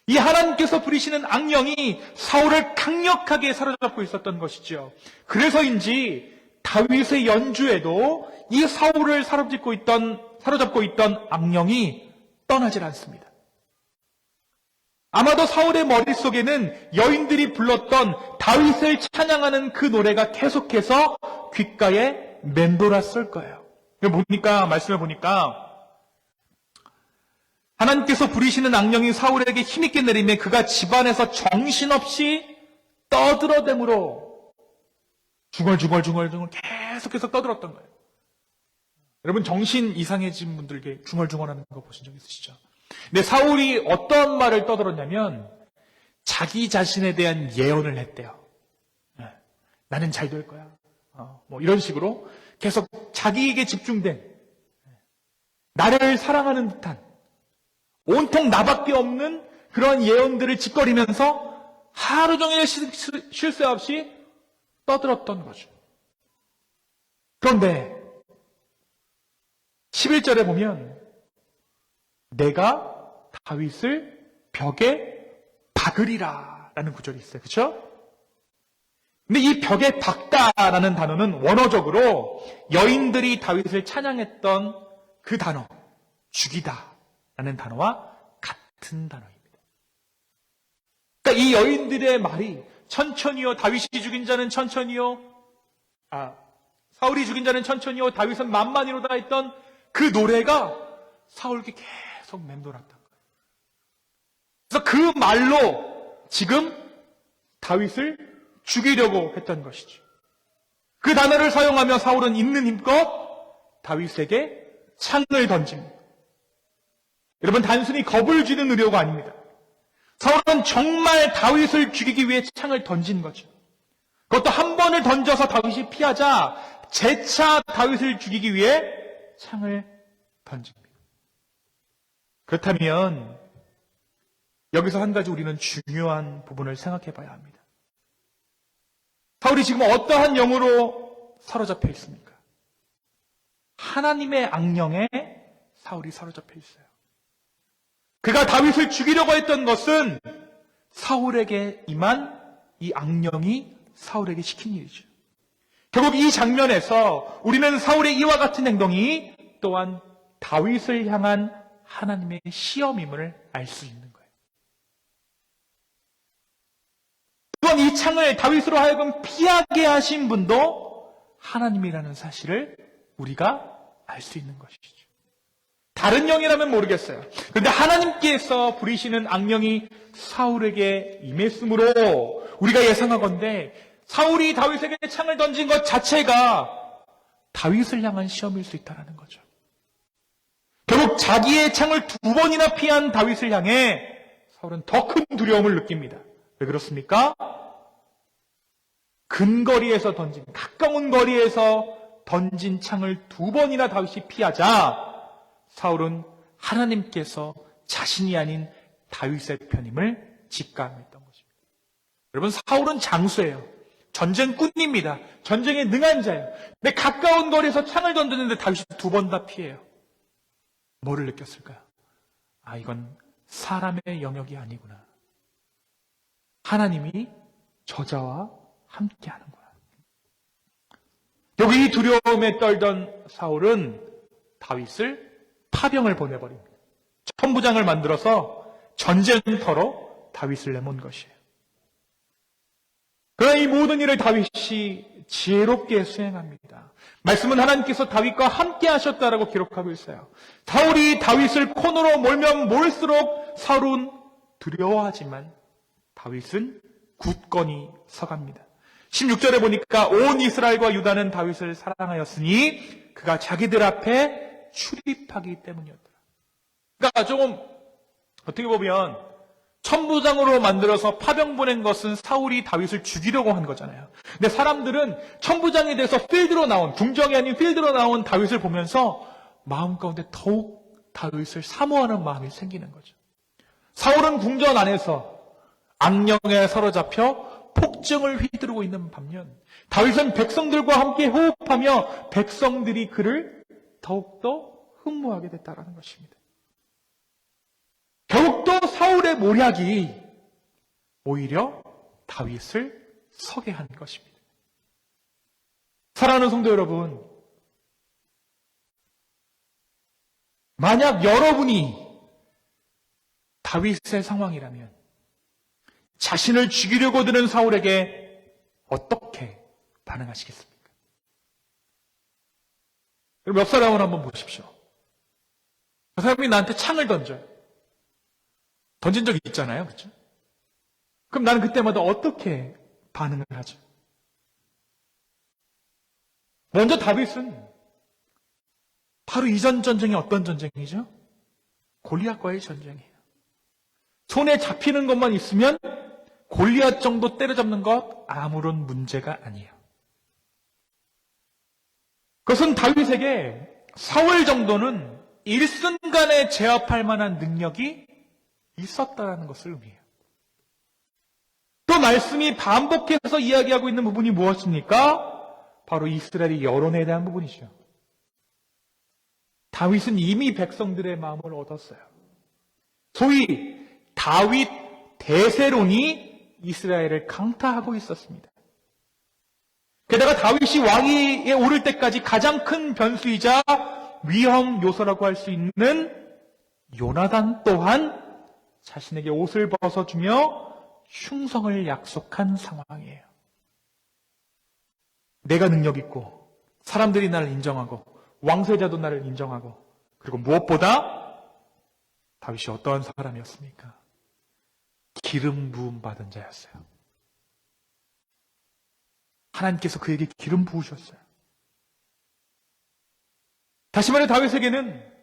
D: 이 하나님께서 부리시는 악령이 사울을 강력하게 사로잡고 있었던 것이죠. 그래서인지 다윗의 연주에도 이 사울을 사로잡고 있던 악령이 떠나질 않습니다. 아마도 사울의 머릿속에는 여인들이 불렀던 다윗을 찬양하는 그 노래가 계속해서 귓가에 맴돌았을 거예요. 말씀을 보니까 하나님께서 부리시는 악령이 사울에게 힘있게 내리매 그가 집안에서 정신없이 떠들어대므로 중얼중얼 계속해서 떠들었던 거예요. 여러분 정신 이상해진 분들께 중얼중얼하는 거 보신 적 있으시죠? 근데 사울이 어떤 말을 떠들었냐면 자기 자신에 대한 예언을 했대요. 나는 잘 될 거야. 뭐 이런 식으로 계속 자기에게 집중된 나를 사랑하는 듯한 온통 나밖에 없는 그런 예언들을 짓거리면서 하루 종일 쉴 새 없이 떠들었던 거죠. 그런데 11절에 보면 내가 다윗을 벽에 박으리라 라는 구절이 있어요. 그렇죠? 근데 이 벽에 박다라는 단어는 원어적으로 여인들이 다윗을 찬양했던 그 단어 죽이다 라는 단어와 같은 단어입니다. 그러니까 이 여인들의 말이 천천히요 다윗이 죽인 자는 천천히요 사울이 죽인 자는 천천히요 다윗은 만만히로다 했던 그 노래가 사울에게 계속 맴돌았던 거예요. 그래서 그 말로 지금 다윗을 죽이려고 했던 것이죠. 그 단어를 사용하며 사울은 있는 힘껏 다윗에게 창을 던집니다. 여러분 단순히 겁을 주는 의료가 아닙니다. 사울은 정말 다윗을 죽이기 위해 창을 던진 거죠. 그것도 한 번을 던져서 다윗이 피하자 재차 다윗을 죽이기 위해 창을 던집니다. 그렇다면 여기서 한 가지 우리는 중요한 부분을 생각해 봐야 합니다. 사울이 지금 어떠한 영으로 사로잡혀 있습니까? 하나님의 악령에 사울이 사로잡혀 있어요. 그가 다윗을 죽이려고 했던 것은 사울에게 임한 이 악령이 사울에게 시킨 일이죠. 결국 이 장면에서 우리는 사울의 이와 같은 행동이 또한 다윗을 향한 하나님의 시험임을 알 수 있는 거예요. 또한 이 창을 다윗으로 하여금 피하게 하신 분도 하나님이라는 사실을 우리가 알 수 있는 것이죠. 다른 영이라면 모르겠어요. 그런데 하나님께서 부리시는 악령이 사울에게 임했으므로 우리가 예상하건대 사울이 다윗에게 창을 던진 것 자체가 다윗을 향한 시험일 수 있다는 거죠. 결국 자기의 창을 2번이나 피한 다윗을 향해 사울은 더 큰 두려움을 느낍니다. 왜 그렇습니까? 근거리에서 가까운 거리에서 던진 창을 2번이나 다윗이 피하자 사울은 하나님께서 자신이 아닌 다윗의 편임을 직감했던 것입니다. 여러분 사울은 장수예요. 전쟁꾼입니다. 전쟁에 능한 자예요. 근데 가까운 거리에서 창을 던졌는데 다윗이 2번 다 피해요. 뭐를 느꼈을까요? 이건 사람의 영역이 아니구나. 하나님이 저자와 함께하는구나. 여기 이 두려움에 떨던 사울은 다윗을 파병을 보내버립니다. 천부장을 만들어서 전쟁터로 다윗을 내몬 것이에요. 그러나 이 모든 일을 다윗이 지혜롭게 수행합니다. 말씀은 하나님께서 다윗과 함께 하셨다라고 기록하고 있어요. 사울이 다윗을 코너로 몰면 몰수록 사울은 두려워하지만 다윗은 굳건히 서갑니다. 16절에 보니까 온 이스라엘과 유다는 다윗을 사랑하였으니 그가 자기들 앞에 출입하기 때문이었더라. 그러니까 조금 어떻게 보면 천부장으로 만들어서 파병 보낸 것은 사울이 다윗을 죽이려고 한 거잖아요. 근데 사람들은 천부장이 돼서 필드로 나온, 궁정이 아닌 필드로 나온 다윗을 보면서 마음 가운데 더욱 다윗을 사모하는 마음이 생기는 거죠. 사울은 궁전 안에서 악령에 사로잡혀 폭정을 휘두르고 있는 반면 다윗은 백성들과 함께 호흡하며 백성들이 그를 더욱더 흠모하게 됐다는 것입니다. 더욱더 사울의 모략이 오히려 다윗을 서게 한 것입니다. 사랑하는 성도 여러분, 만약 여러분이 다윗의 상황이라면 자신을 죽이려고 드는 사울에게 어떻게 반응하시겠습니까? 여러분, 옆 사람을 한번 보십시오. 그 사람이 나한테 창을 던져요. 던진 적 있잖아요. 그렇죠? 그럼 나는 그때마다 어떻게 반응을 하죠? 먼저 다윗은 바로 이전 전쟁이 어떤 전쟁이죠? 골리앗과의 전쟁이에요. 손에 잡히는 것만 있으면 골리앗 정도 때려잡는 것 아무런 문제가 아니에요. 그것은 다윗에게 사울 정도는 일순간에 제압할 만한 능력이 있었다는 것을 의미해요. 또 말씀이 반복해서 이야기하고 있는 부분이 무엇입니까? 바로 이스라엘의 여론에 대한 부분이죠. 다윗은 이미 백성들의 마음을 얻었어요. 소위 다윗 대세론이 이스라엘을 강타하고 있었습니다. 게다가 다윗이 왕위에 오를 때까지 가장 큰 변수이자 위험 요소라고 할 수 있는 요나단 또한 자신에게 옷을 벗어주며 충성을 약속한 상황이에요. 내가 능력 있고 사람들이 나를 인정하고 왕세자도 나를 인정하고 그리고 무엇보다 다윗이 어떠한 사람이었습니까? 기름 부음 받은 자였어요. 하나님께서 그에게 기름 부으셨어요. 다시 말해 다윗에게는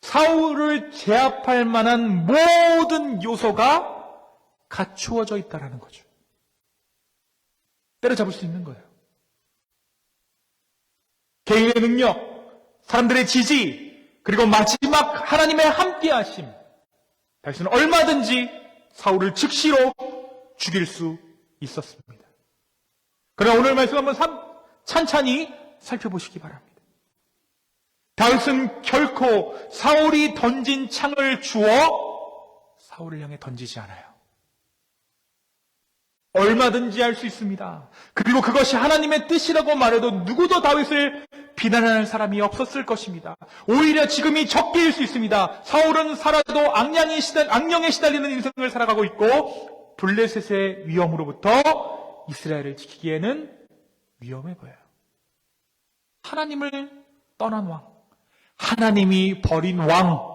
D: 사울을 제압할 만한 모든 요소가 갖추어져 있다는 거죠. 때려잡을 수 있는 거예요. 개인의 능력, 사람들의 지지, 그리고 마지막 하나님의 함께하심. 다윗은 얼마든지 사울을 즉시로 죽일 수 있었습니다. 그러나 오늘 말씀 한번 찬찬히 살펴보시기 바랍니다. 다윗은 결코 사울이 던진 창을 주워 사울을 향해 던지지 않아요. 얼마든지 할 수 있습니다. 그리고 그것이 하나님의 뜻이라고 말해도 누구도 다윗을 비난할 사람이 없었을 것입니다. 오히려 지금이 적기일 수 있습니다. 사울은 살아도 악령에 시달리는 인생을 살아가고 있고 블레셋의 위험으로부터 이스라엘을 지키기에는 위험해 보여요. 하나님을 떠난 왕, 하나님이 버린 왕,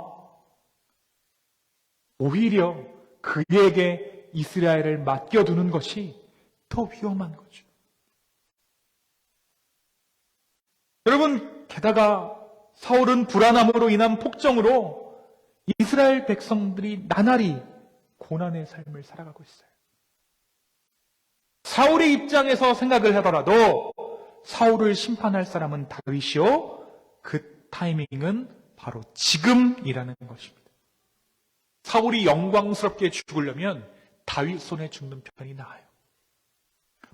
D: 오히려 그에게 이스라엘을 맡겨두는 것이 더 위험한 거죠. 여러분, 게다가 사울은 불안함으로 인한 폭정으로 이스라엘 백성들이 나날이 고난의 삶을 살아가고 있어요. 사울의 입장에서 생각을 해보라도 사울을 심판할 사람은 다윗이요, 그 타이밍은 바로 지금이라는 것입니다. 사울이 영광스럽게 죽으려면 다윗 손에 죽는 편이 나아요.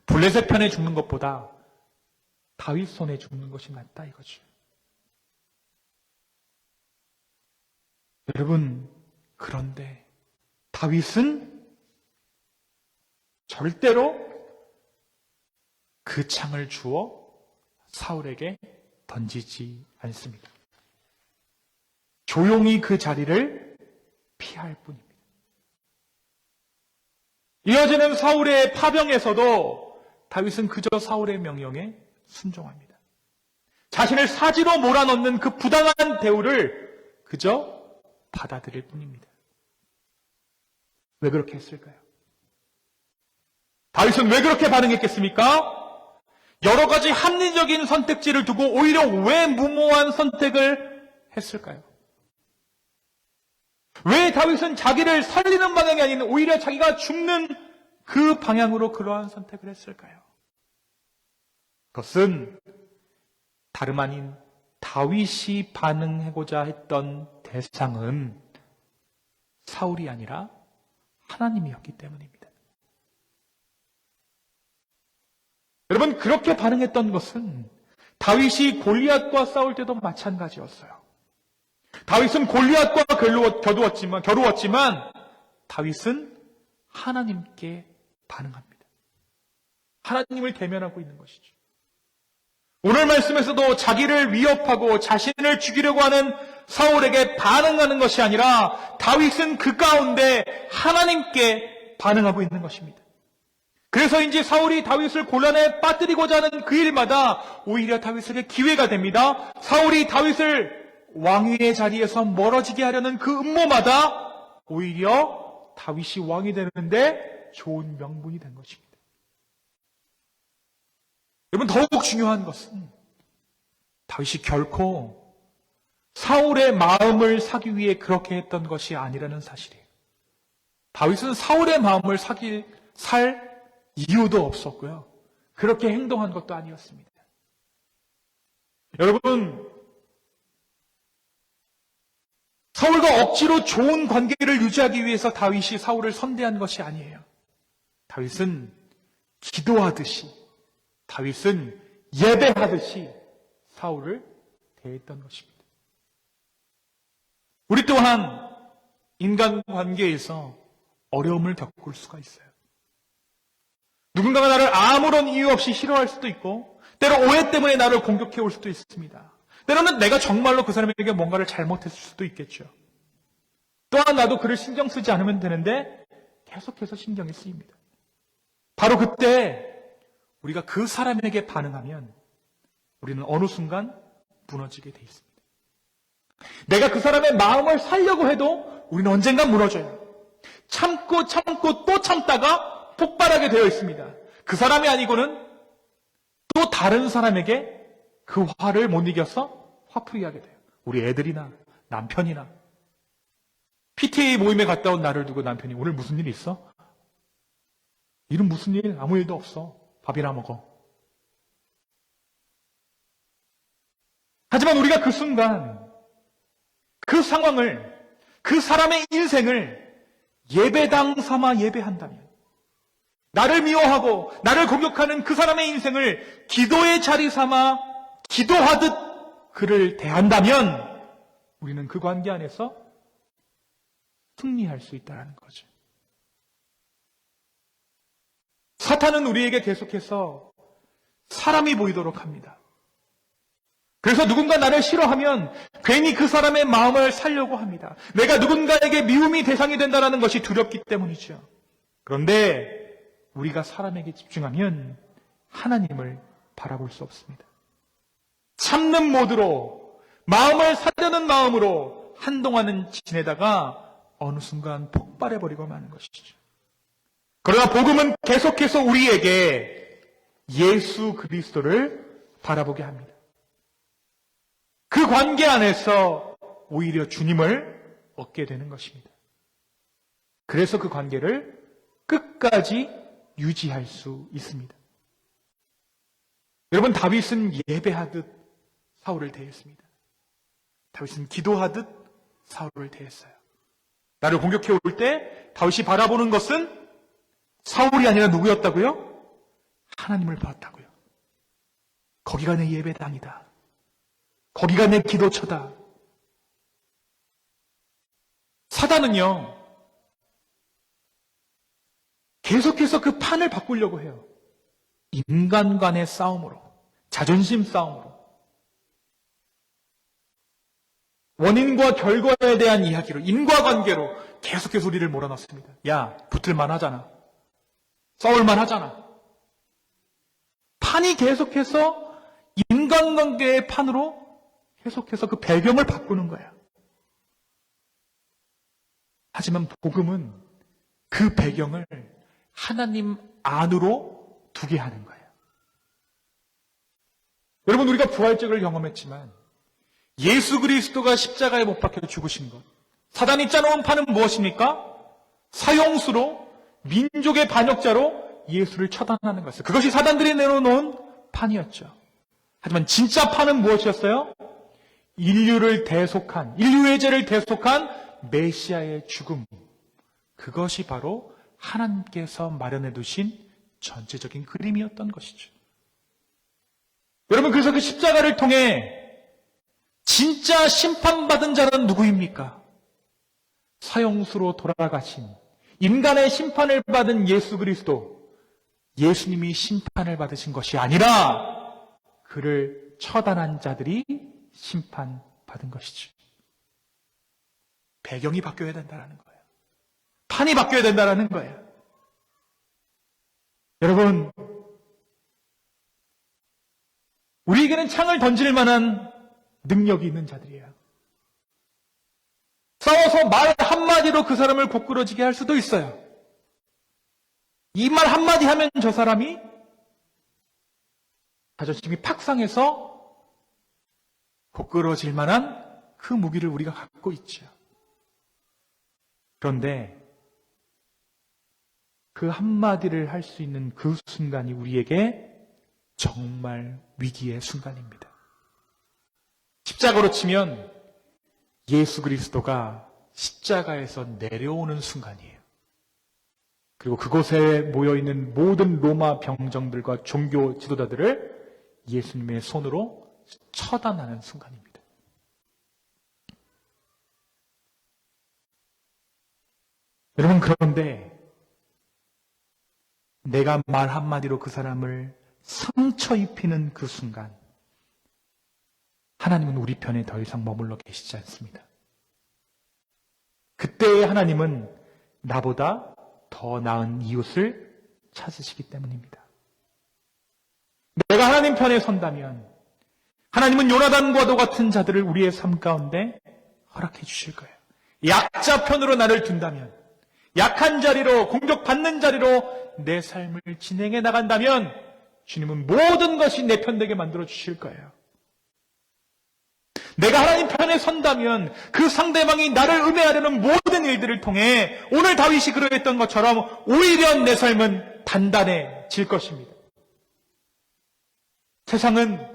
D: 블레셋 편에 죽는 것보다 다윗 손에 죽는 것이 낫다 이거죠. 여러분, 그런데 다윗은 절대로 그 창을 주어 사울에게 던지지 않습니다. 조용히 그 자리를 피할 뿐입니다. 이어지는 사울의 파병에서도 다윗은 그저 사울의 명령에 순종합니다. 자신을 사지로 몰아넣는 그 부당한 대우를 그저 받아들일 뿐입니다. 왜 그렇게 했을까요? 다윗은 왜 그렇게 반응했겠습니까? 여러 가지 합리적인 선택지를 두고 오히려 왜 무모한 선택을 했을까요? 왜 다윗은 자기를 살리는 방향이 아닌 오히려 자기가 죽는 그 방향으로 그러한 선택을 했을까요? 그것은 다름 아닌 다윗이 반응하고자 했던 대상은 사울이 아니라 하나님이었기 때문입니다. 여러분, 그렇게 반응했던 것은 다윗이 골리앗과 싸울 때도 마찬가지였어요. 다윗은 골리앗과 겨루었지만 다윗은 하나님께 반응합니다. 하나님을 대면하고 있는 것이죠. 오늘 말씀에서도 자기를 위협하고 자신을 죽이려고 하는 사울에게 반응하는 것이 아니라 다윗은 그 가운데 하나님께 반응하고 있는 것입니다. 그래서인지 사울이 다윗을 곤란에 빠뜨리고자 하는 그 일마다 오히려 다윗에게 기회가 됩니다. 사울이 다윗을 왕위의 자리에서 멀어지게 하려는 그 음모마다 오히려 다윗이 왕이 되는데 좋은 명분이 된 것입니다. 여러분, 더욱 중요한 것은 다윗이 결코 사울의 마음을 사기 위해 그렇게 했던 것이 아니라는 사실이에요. 다윗은 사울의 마음을 살 이유도 없었고요. 그렇게 행동한 것도 아니었습니다. 여러분, 사울과 억지로 좋은 관계를 유지하기 위해서 다윗이 사울을 선대한 것이 아니에요. 다윗은 기도하듯이, 다윗은 예배하듯이 사울을 대했던 것입니다. 우리 또한 인간관계에서 어려움을 겪을 수가 있어요. 누군가가 나를 아무런 이유 없이 싫어할 수도 있고, 때로 오해 때문에 나를 공격해 올 수도 있습니다. 때로는 내가 정말로 그 사람에게 뭔가를 잘못했을 수도 있겠죠. 또한 나도 그를 신경 쓰지 않으면 되는데 계속해서 신경이 쓰입니다. 바로 그때 우리가 그 사람에게 반응하면 우리는 어느 순간 무너지게 돼 있습니다. 내가 그 사람의 마음을 살려고 해도 우리는 언젠간 무너져요. 참고 또 참다가 폭발하게 되어 있습니다. 그 사람이 아니고는 또 다른 사람에게 그 화를 못 이겨서 화풀이하게 돼요. 우리 애들이나 남편이나. PTA 모임에 갔다 온 나를 두고 남편이 오늘 무슨 일 있어? 일은 무슨 일? 아무 일도 없어. 밥이나 먹어. 하지만 우리가 그 순간 그 상황을, 그 사람의 인생을 예배당 삼아 예배한다면, 나를 미워하고 나를 공격하는 그 사람의 인생을 기도의 자리 삼아 기도하듯 그를 대한다면 우리는 그 관계 안에서 승리할 수 있다는 거죠. 사탄은 우리에게 계속해서 사람이 보이도록 합니다. 그래서 누군가 나를 싫어하면 괜히 그 사람의 마음을 살려고 합니다. 내가 누군가에게 미움이 대상이 된다는 것이 두렵기 때문이죠. 그런데 우리가 사람에게 집중하면 하나님을 바라볼 수 없습니다. 참는 모드로, 마음을 사려는 마음으로 한동안은 지내다가 어느 순간 폭발해버리고 마는 것이죠. 그러나 복음은 계속해서 우리에게 예수 그리스도를 바라보게 합니다. 그 관계 안에서 오히려 주님을 얻게 되는 것입니다. 그래서 그 관계를 끝까지 유지할 수 있습니다. 여러분, 다윗은 예배하듯 사울을 대했습니다. 다윗은 기도하듯 사울을 대했어요. 나를 공격해 올 때 다윗이 바라보는 것은 사울이 아니라 누구였다고요? 하나님을 봤다고요. 거기가 내 예배당이다. 거기가 내 기도처다. 사단은요, 계속해서 그 판을 바꾸려고 해요. 인간 간의 싸움으로, 자존심 싸움으로, 원인과 결과에 대한 이야기로, 인과관계로 계속해서 우리를 몰아넣습니다. 야, 붙을만 하잖아. 싸울만 하잖아. 판이 계속해서 인간관계의 판으로 계속해서 그 배경을 바꾸는 거야. 하지만 복음은 그 배경을 하나님 안으로 두게 하는 거예요. 여러분, 우리가 부활절을 경험했지만 예수 그리스도가 십자가에 못 박혀 죽으신 것, 사단이 짜놓은 판은 무엇입니까? 사형수로 민족의 반역자로 예수를 처단하는 것이었어요. 그것이 사단들이 내놓은 판이었죠. 하지만 진짜 판은 무엇이었어요? 인류의 죄를 대속한 메시아의 죽음. 그것이 바로 하나님께서 마련해 두신 전체적인 그림이었던 것이죠. 여러분, 그래서 그 십자가를 통해 진짜 심판받은 자는 누구입니까? 사형수로 돌아가신 인간의 심판을 받은 예수 그리스도, 예수님이 심판을 받으신 것이 아니라 그를 처단한 자들이 심판받은 것이죠. 배경이 바뀌어야 된다는 거예요. 판이 바뀌어야 된다는 거예요. 여러분, 우리에게는 창을 던질 만한 능력이 있는 자들이에요. 싸워서 말 한마디로 그 사람을 고꾸러지게 할 수도 있어요. 이 말 한마디 하면 저 사람이 자존심이 팍 상해서 고꾸러질 만한 그 무기를 우리가 갖고 있죠. 그런데 그 한마디를 할 수 있는 그 순간이 우리에게 정말 위기의 순간입니다. 십자가로 치면 예수 그리스도가 십자가에서 내려오는 순간이에요. 그리고 그곳에 모여있는 모든 로마 병정들과 종교 지도자들을 예수님의 손으로 처단하는 순간입니다. 여러분, 그런데 내가 말 한마디로 그 사람을 상처 입히는 그 순간, 하나님은 우리 편에 더 이상 머물러 계시지 않습니다. 그때의 하나님은 나보다 더 나은 이웃을 찾으시기 때문입니다. 내가 하나님 편에 선다면 하나님은 요나단과도 같은 자들을 우리의 삶 가운데 허락해 주실 거예요. 약자 편으로 나를 둔다면, 약한 자리로, 공격받는 자리로 내 삶을 진행해 나간다면 주님은 모든 것이 내 편되게 만들어 주실 거예요. 내가 하나님 편에 선다면 그 상대방이 나를 음해하려는 모든 일들을 통해 오늘 다윗이 그러했던 것처럼 오히려 내 삶은 단단해질 것입니다. 세상은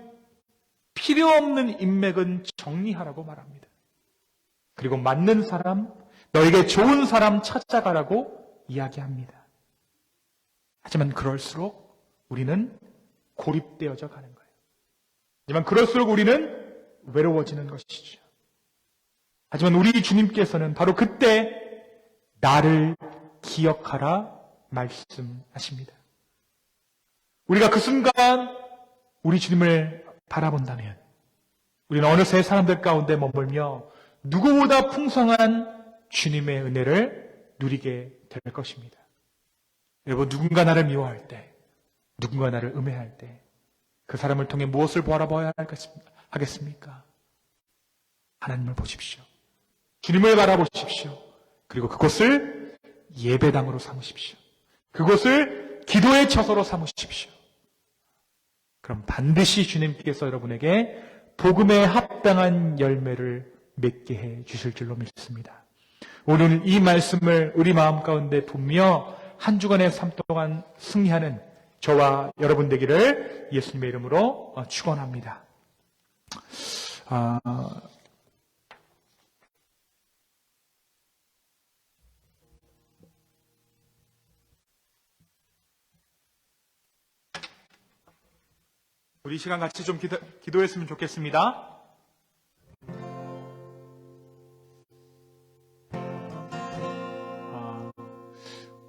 D: 필요 없는 인맥은 정리하라고 말합니다. 그리고 맞는 사람, 너에게 좋은 사람 찾아가라고 이야기합니다. 하지만 그럴수록 우리는 고립되어져 가는 거예요. 하지만 그럴수록 우리는 외로워지는 것이죠. 하지만 우리 주님께서는 바로 그때 나를 기억하라 말씀하십니다. 우리가 그 순간 우리 주님을 바라본다면 우리는 어느새 사람들 가운데 머물며 누구보다 풍성한 주님의 은혜를 누리게 될 것입니다. 여러분, 누군가 나를 미워할 때, 누군가 나를 음해할 때 그 사람을 통해 무엇을 바라봐야 하겠습니까? 하나님을 보십시오. 주님을 바라보십시오. 그리고 그곳을 예배당으로 삼으십시오. 그곳을 기도의 처소로 삼으십시오. 그럼 반드시 주님께서 여러분에게 복음에 합당한 열매를 맺게 해 주실 줄로 믿습니다. 오늘 이 말씀을 우리 마음 가운데 품며 한 주간의 삶 동안 승리하는 저와 여러분 되기를 예수님의 이름으로 축원합니다. 우리 시간 같이 좀 기도했으면 좋겠습니다.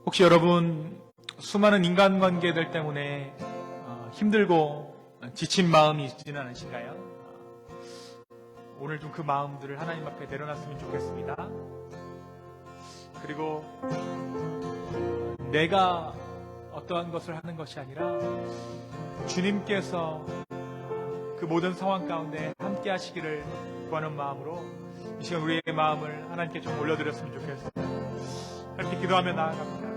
D: 혹시 여러분 수많은 인간관계들 때문에 힘들고 지친 마음이 있지는 않으신가요? 오늘 좀 그 마음들을 하나님 앞에 내려놨으면 좋겠습니다. 그리고 내가 어떠한 것을 하는 것이 아니라 주님께서 그 모든 상황 가운데 함께 하시기를 구하는 마음으로 이 시간 우리의 마음을 하나님께 좀 올려드렸으면 좋겠습니다. 함께 기도하며 나아갑니다.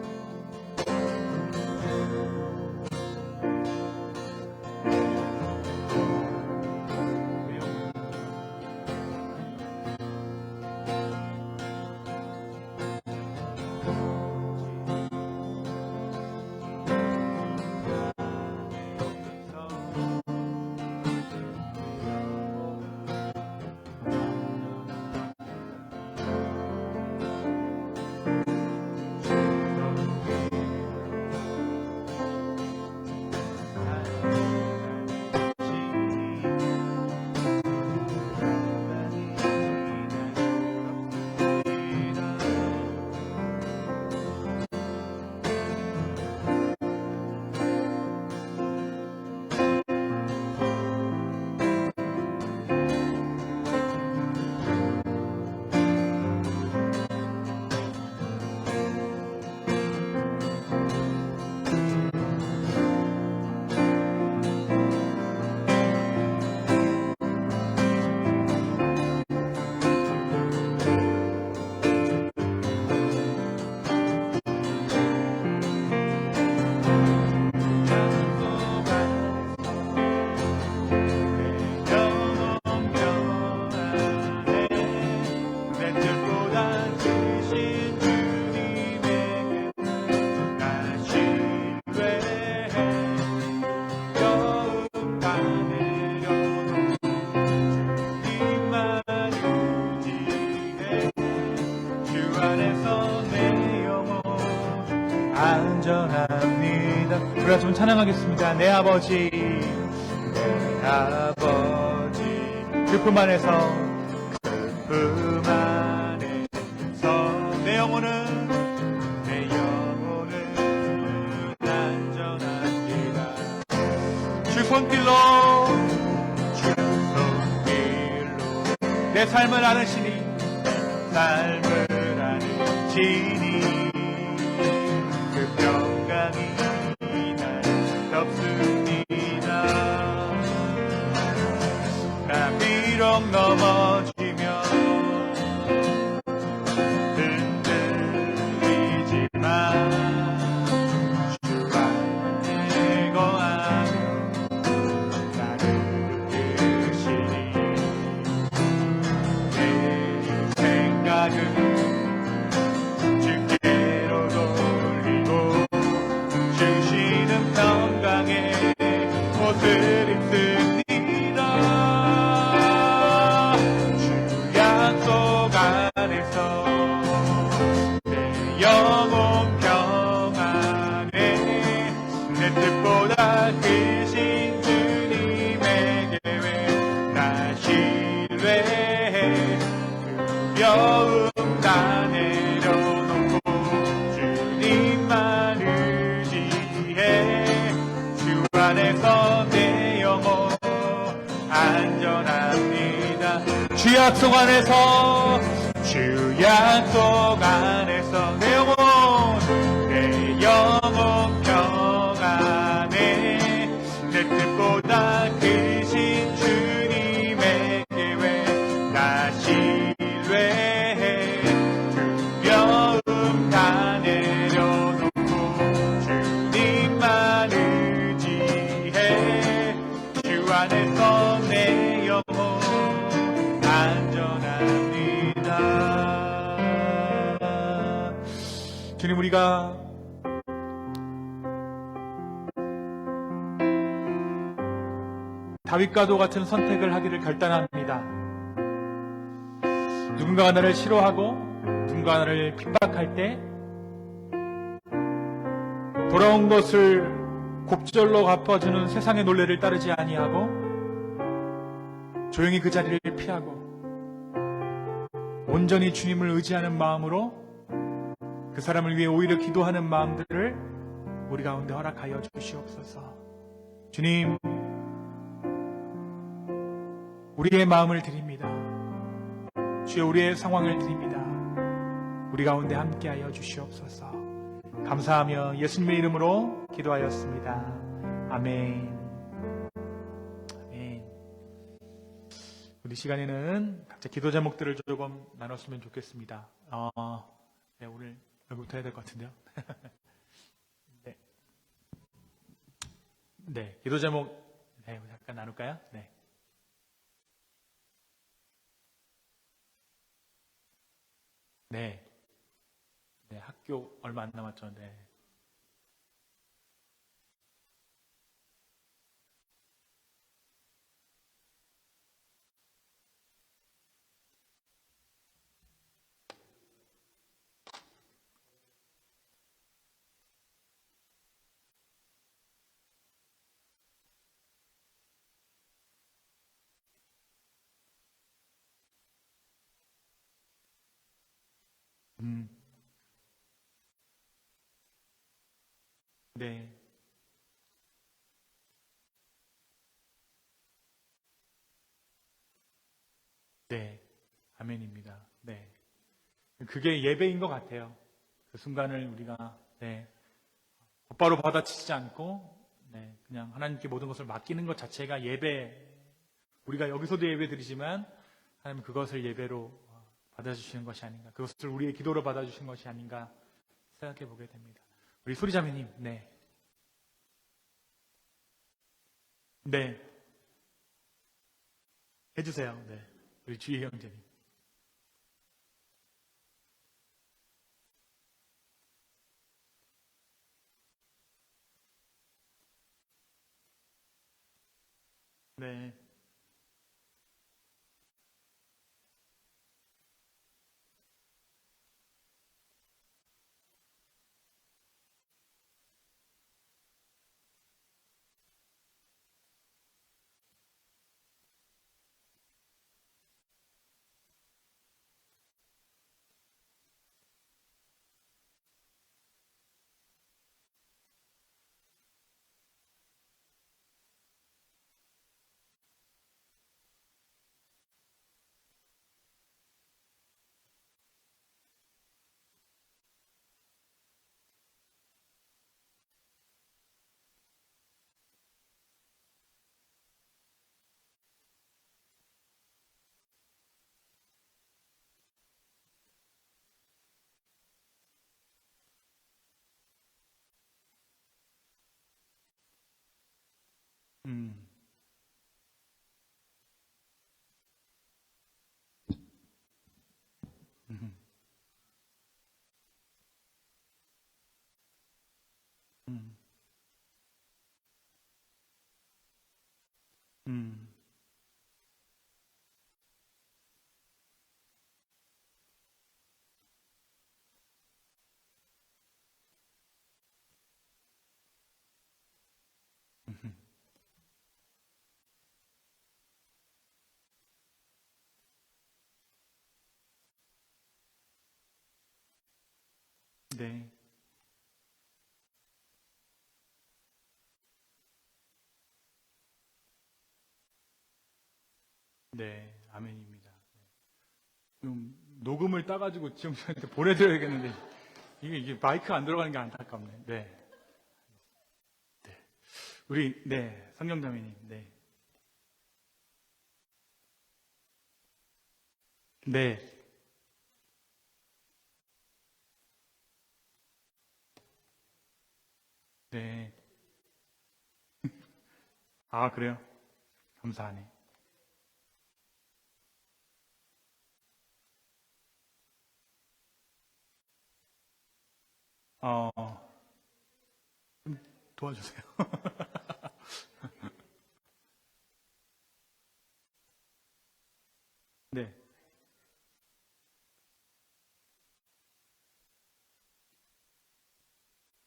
B: 우리가 좀 찬양하겠습니다. 내 아버지, 내 아버지, 그품 안에서, 그품 안에서 내 영혼은 안전합니다. 주 손길로 내 삶을 아느시니, 삶을 아느시니, 그 평강이 날 덮습니다. 나 비록 넘어지면 흔들리지만 주 안에 거하며 나를 이끄시니, 내 생각은 주께로 돌리고 주시는 평강에 옷을 입습니다. 주 약속 안에서 내 영혼 평안에 내 뜻보다 크신 주님의 계획 나 신뢰해. 두려움 다 내려놓고 주님만 의지해. 주 안에서 내 영혼 안전합니다. 주 약속 안에서, 주 약속 안에서 내 영혼 평안에 내 뜻보다 크신 주님의 계획 나 신뢰해. 두려움 다 내려놓고 주님만 의지해. 주 안에서 내 영혼 안전합니다. 주님, 우리가 다윗과도 같은 선택을 하기를 결단합니다. 누군가가 나를 싫어하고 누군가가 나를 핍박할 때 돌아온 것을 곱절로 갚아주는 세상의 논리를 따르지 아니하고 조용히 그 자리를 피하고 온전히 주님을 의지하는 마음으로 그 사람을 위해 오히려 기도하는 마음들을 우리 가운데 허락하여 주시옵소서. 주님, 우리의 마음을 드립니다. 주여, 우리의 상황을 드립니다. 우리 가운데 함께하여 주시옵소서. 감사하며 예수님의 이름으로 기도하였습니다. 아멘. 아멘. 우리 시간에는 각자 기도 제목들을 조금 나눴으면 좋겠습니다. 네, 오늘 여기부터 해야 될 것 같은데요. 네. 네, 기도 제목 잠깐 나눌까요? 네. 네. 네, 학교 얼마 안 남았죠. 네. 네. 네. 아멘입니다. 네. 그게 예배인 것 같아요. 그 순간을 우리가, 곧바로 받아치지 않고, 그냥 하나님께 모든 것을 맡기는 것 자체가 예배, 우리가 여기서도 예배 드리지만, 하나님 그것을 예배로 받아주시는 것이 아닌가, 그것을 우리의 기도로 받아주시는 것이 아닌가 생각해 보게 됩니다. 우리 소리자매님, 네. 해주세요. 네. 우리 주희 형제님. 네. 음, 음, 음, 음, 음. 네, 네, 아멘입니다. 좀 녹음을 따가지고 지금 저한테 보내드려야겠는데 이게 마이크가 안 들어가는 게 안타깝네. 네, 우리 네 성경자매님, 네, 네, 네. 아 그래요? 감사하네. 어, 좀 도와주세요. 네,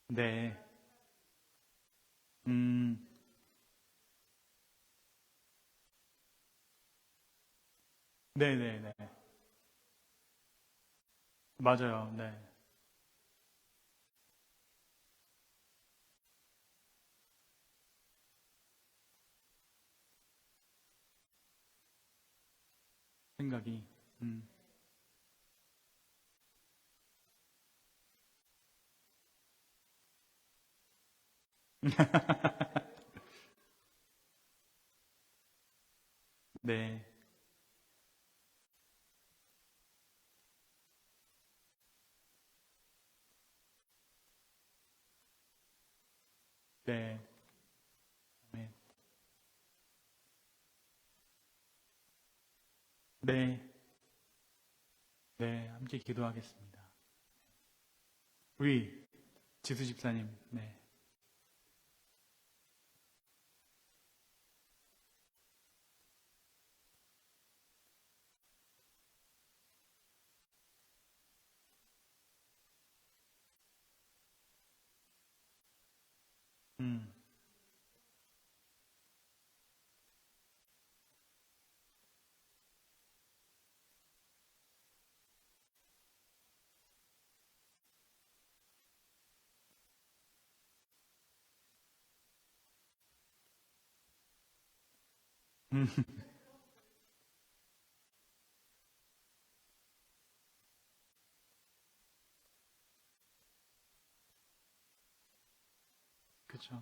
B: 네, 음, 네, 네, 네, 맞아요. 네, 생각이, 음, 네, 네, 네, 네, 네, 함께 기도하겠습니다. 우리 지수 집사님, 네, 음, 음, 그쵸,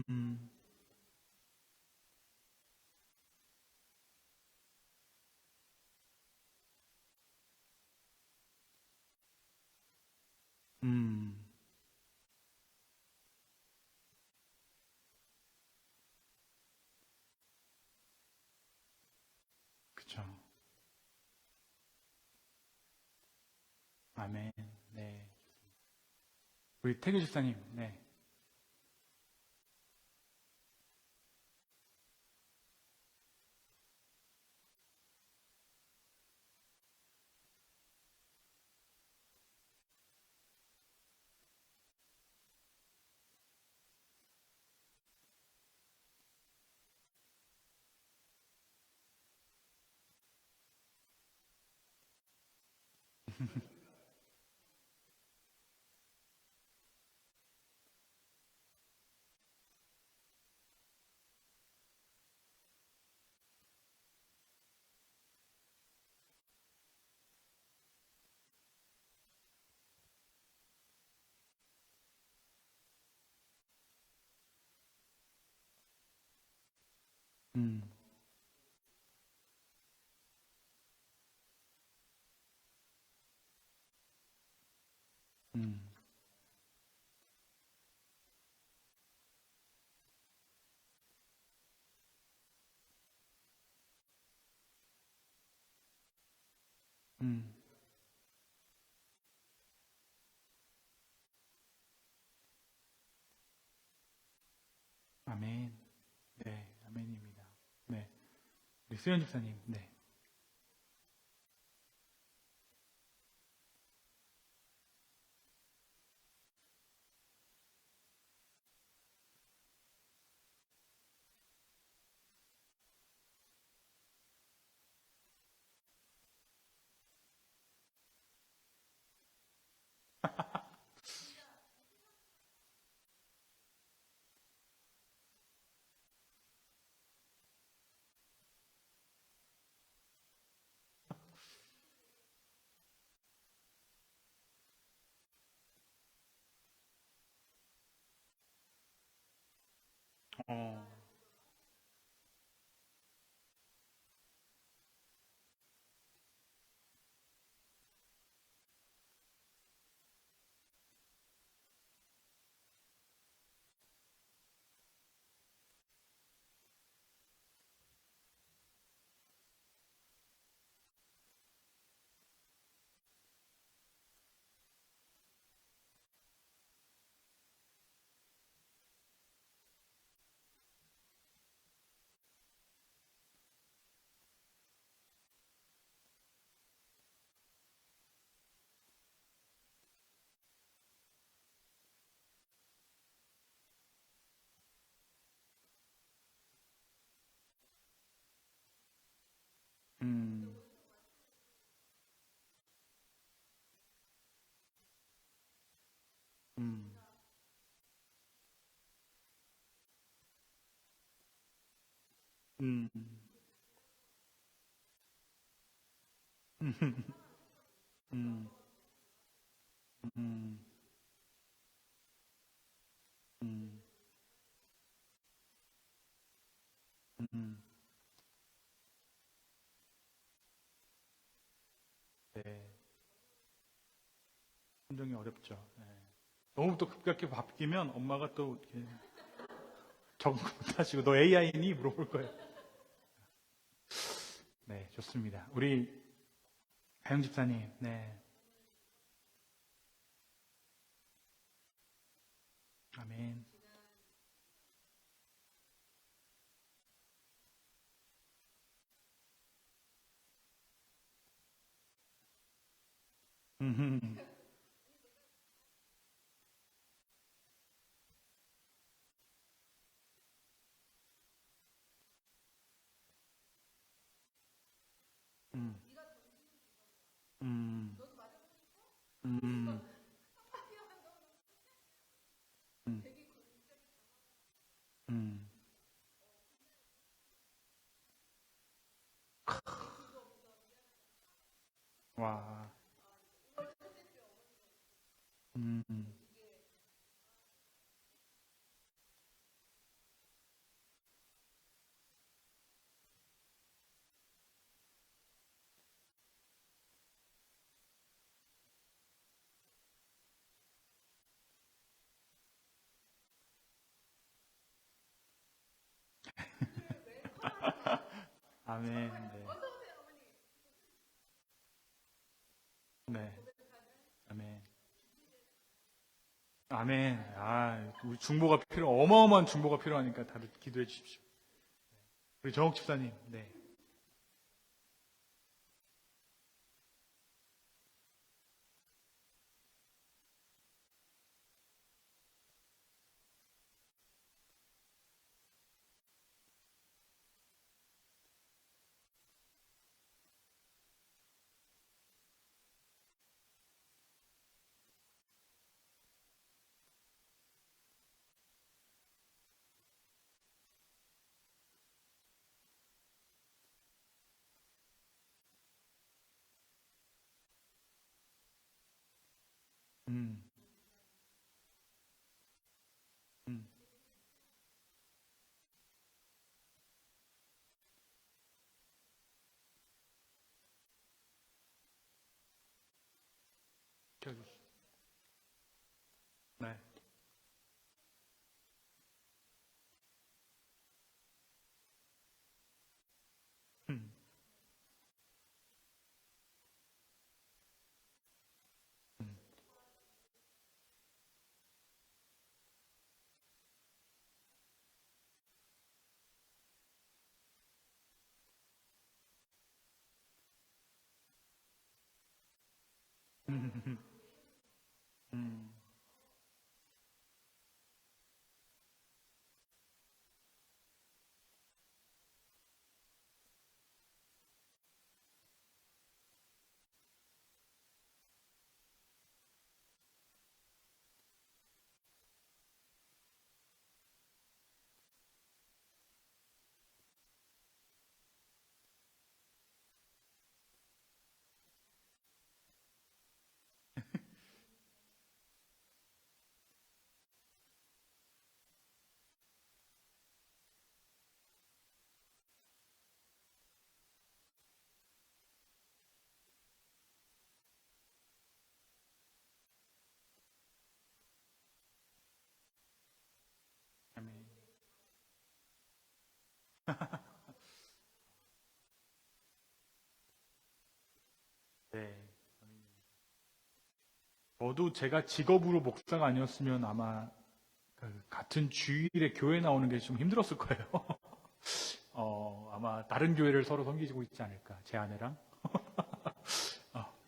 B: 음, 음, 그쵸, 아멘, 네, 우리 태규 집사님, 네, 음, 음. 음. 아멘. 네, 아멘입니다. 네, 우리 수현 집사님. 네. 어. 음. 음. 음. 음. 음. 음. 음. 음. 네. 심정이 어렵죠. 네. 너무 또 급격히 바뀌면 엄마가 또 이렇게 적응 못하시고 너 AI니 물어볼 거예요. 네, 좋습니다. 우리 가영 집사님. 네. 아멘. 음. 음. 음. 음. 음. 음. 와. 음. 아멘. 네. 네. 아멘. 아멘. 아, 우리 중보가 어마어마한 중보가 필요하니까 다들 기도해 주십시오. 우리 정옥 집사님. 네. 음. 음. 켜주십시오. 네. 음. 음. 아멘. 네. 저도 제가 직업으로 목사가 아니었으면 아마 그 같은 주일에 교회 나오는 게 좀 힘들었을 거예요. 아마 다른 교회를 서로 섬기고 있지 않을까, 제 아내랑.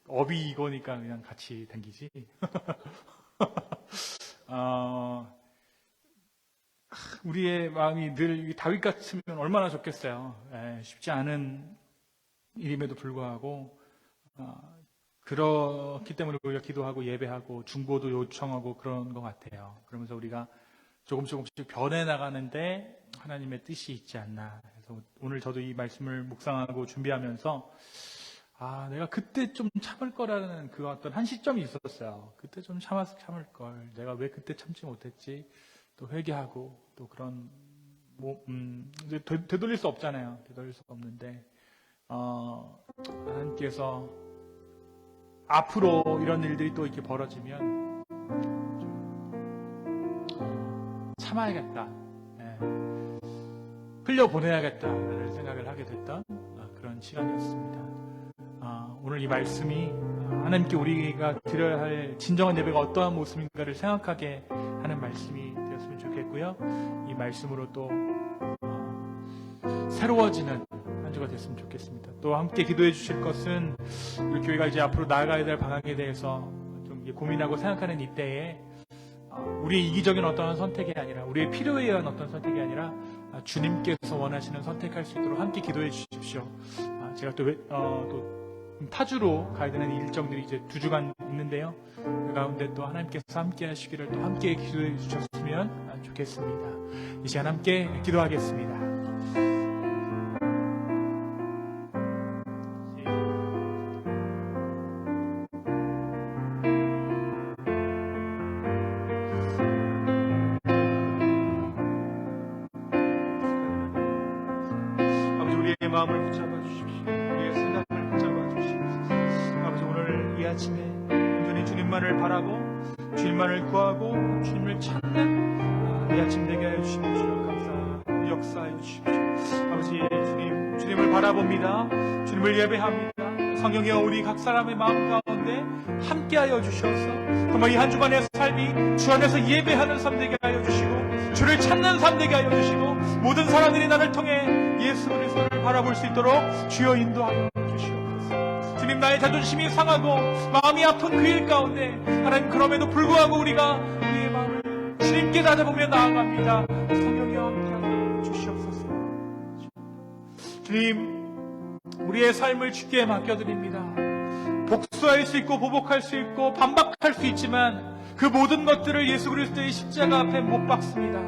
B: 업이 이거니까 그냥 같이 다니지. 우리의 마음이 늘 다윗 같으면 얼마나 좋겠어요. 쉽지 않은 일임에도 불구하고 그렇기 때문에 우리가 기도하고 예배하고 중보도 요청하고 그런 것 같아요. 그러면서 우리가 조금씩 변해 나가는데 하나님의 뜻이 있지 않나. 그래서 오늘 저도 이 말씀을 묵상하고 준비하면서 내가 그때 좀 참을 거라는 그 어떤 한 시점이 있었어요. 그때 좀 참을 걸. 내가 왜 그때 참지 못했지? 또 회개하고 또 그런 이제 되돌릴 수 없잖아요. 되돌릴 수 없는데 하나님께서 앞으로 이런 일들이 또 이렇게 벌어지면 좀 참아야겠다, 흘려보내야겠다라는 생각을 하게 됐던 그런 시간이었습니다. 오늘 이 말씀이 하나님께 우리가 드려야 할 진정한 예배가 어떠한 모습인가를 생각하게 하는 말씀이 되었으면 좋겠고요. 이 말씀으로 또 새로워지는 한 주가 됐으면 좋겠습니다. 또 함께 기도해 주실 것은 우리 교회가 이제 앞으로 나아가야 될 방향에 대해서 좀 고민하고 생각하는 이때에 우리의 이기적인 어떠한 선택이 아니라 우리의 필요에 의한 어떤 선택이 아니라 주님께서 원하시는 선택할 수 있도록 함께 기도해 주십시오. 제가 또 파주로 가야 되는 일정들이 이제 2주간 있는데요. 그 가운데 또 하나님께서 함께 하시기를 또 함께 기도해 주셨으면 좋겠습니다. 이 시간 함께 기도하겠습니다. 아버지, 우리의 마음을 붙잡아 주십시오. 우리의 생각을 붙잡아 주십시오. 아버지, 오늘 이 아침에 온전히 주님만을 바라고 주님만을 구하고 주님을 찾는 이 아침 되게 하여 주시니 주여 감사 역사하여 주십시오. 아버지, 주님을 바라봅니다. 주님을 예배합니다. 성령이여, 우리 각 사람의 마음 가운데 함께하여 주셔서 정말 이 한 주간의 삶이 주 안에서 예배하는 삶 되게 하여 주시고 주를 찾는 삶 되게 하여 주시고 모든 사람들이 나를 통해 예수 그리스도를 바라볼 수 있도록 주여 인도하여 주시옵소서. 주님, 나의 자존심이 상하고 마음이 아픈 그 일 가운데 하나님, 그럼에도 불구하고 우리가 우리의 마음을 주님께 다져보며 나아갑니다. 성령이여, 함께하여 주시옵소서. 주님, 우리의 삶을 주께 맡겨드립니다. 복수할 수 있고 보복할 수 있고 반박할 수 있지만 그 모든 것들을 예수 그리스도의 십자가 앞에 못 박습니다.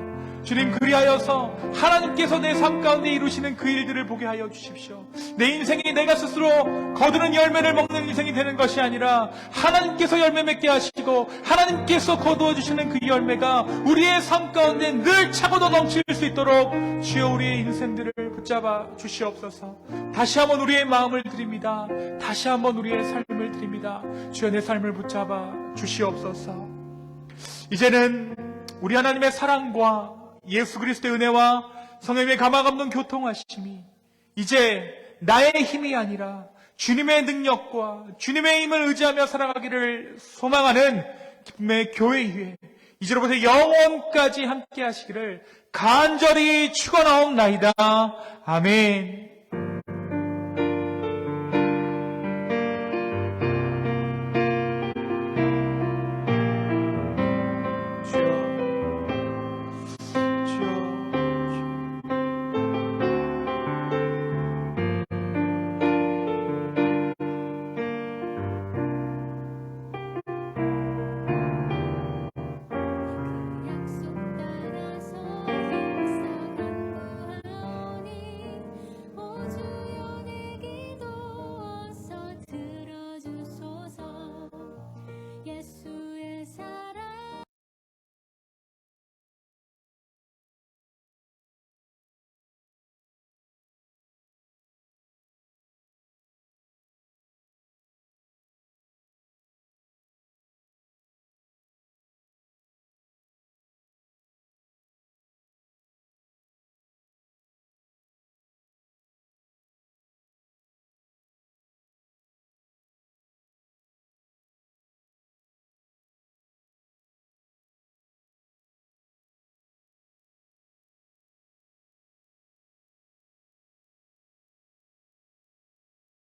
B: 주님, 그리하여서 하나님께서 내 삶 가운데 이루시는 그 일들을 보게 하여 주십시오. 내 인생이 내가 스스로 거두는 열매를 먹는 인생이 되는 것이 아니라 하나님께서 열매 맺게 하시고 하나님께서 거두어 주시는 그 열매가 우리의 삶 가운데 늘 차고도 넘칠 수 있도록 주여 우리의 인생들을 붙잡아 주시옵소서. 다시 한번 우리의 마음을 드립니다. 다시 한번 우리의 삶을 드립니다. 주여, 내 삶을 붙잡아 주시옵소서. 이제는 우리 하나님의 사랑과 예수 그리스도의 은혜와 성령의 감화 감동 교통하심이 이제 나의 힘이 아니라 주님의 능력과 주님의 힘을 의지하며 살아가기를 소망하는 기쁨의 교회 위에 이제로부터 영원까지 함께 하시기를 간절히 축원하옵나이다. 아멘.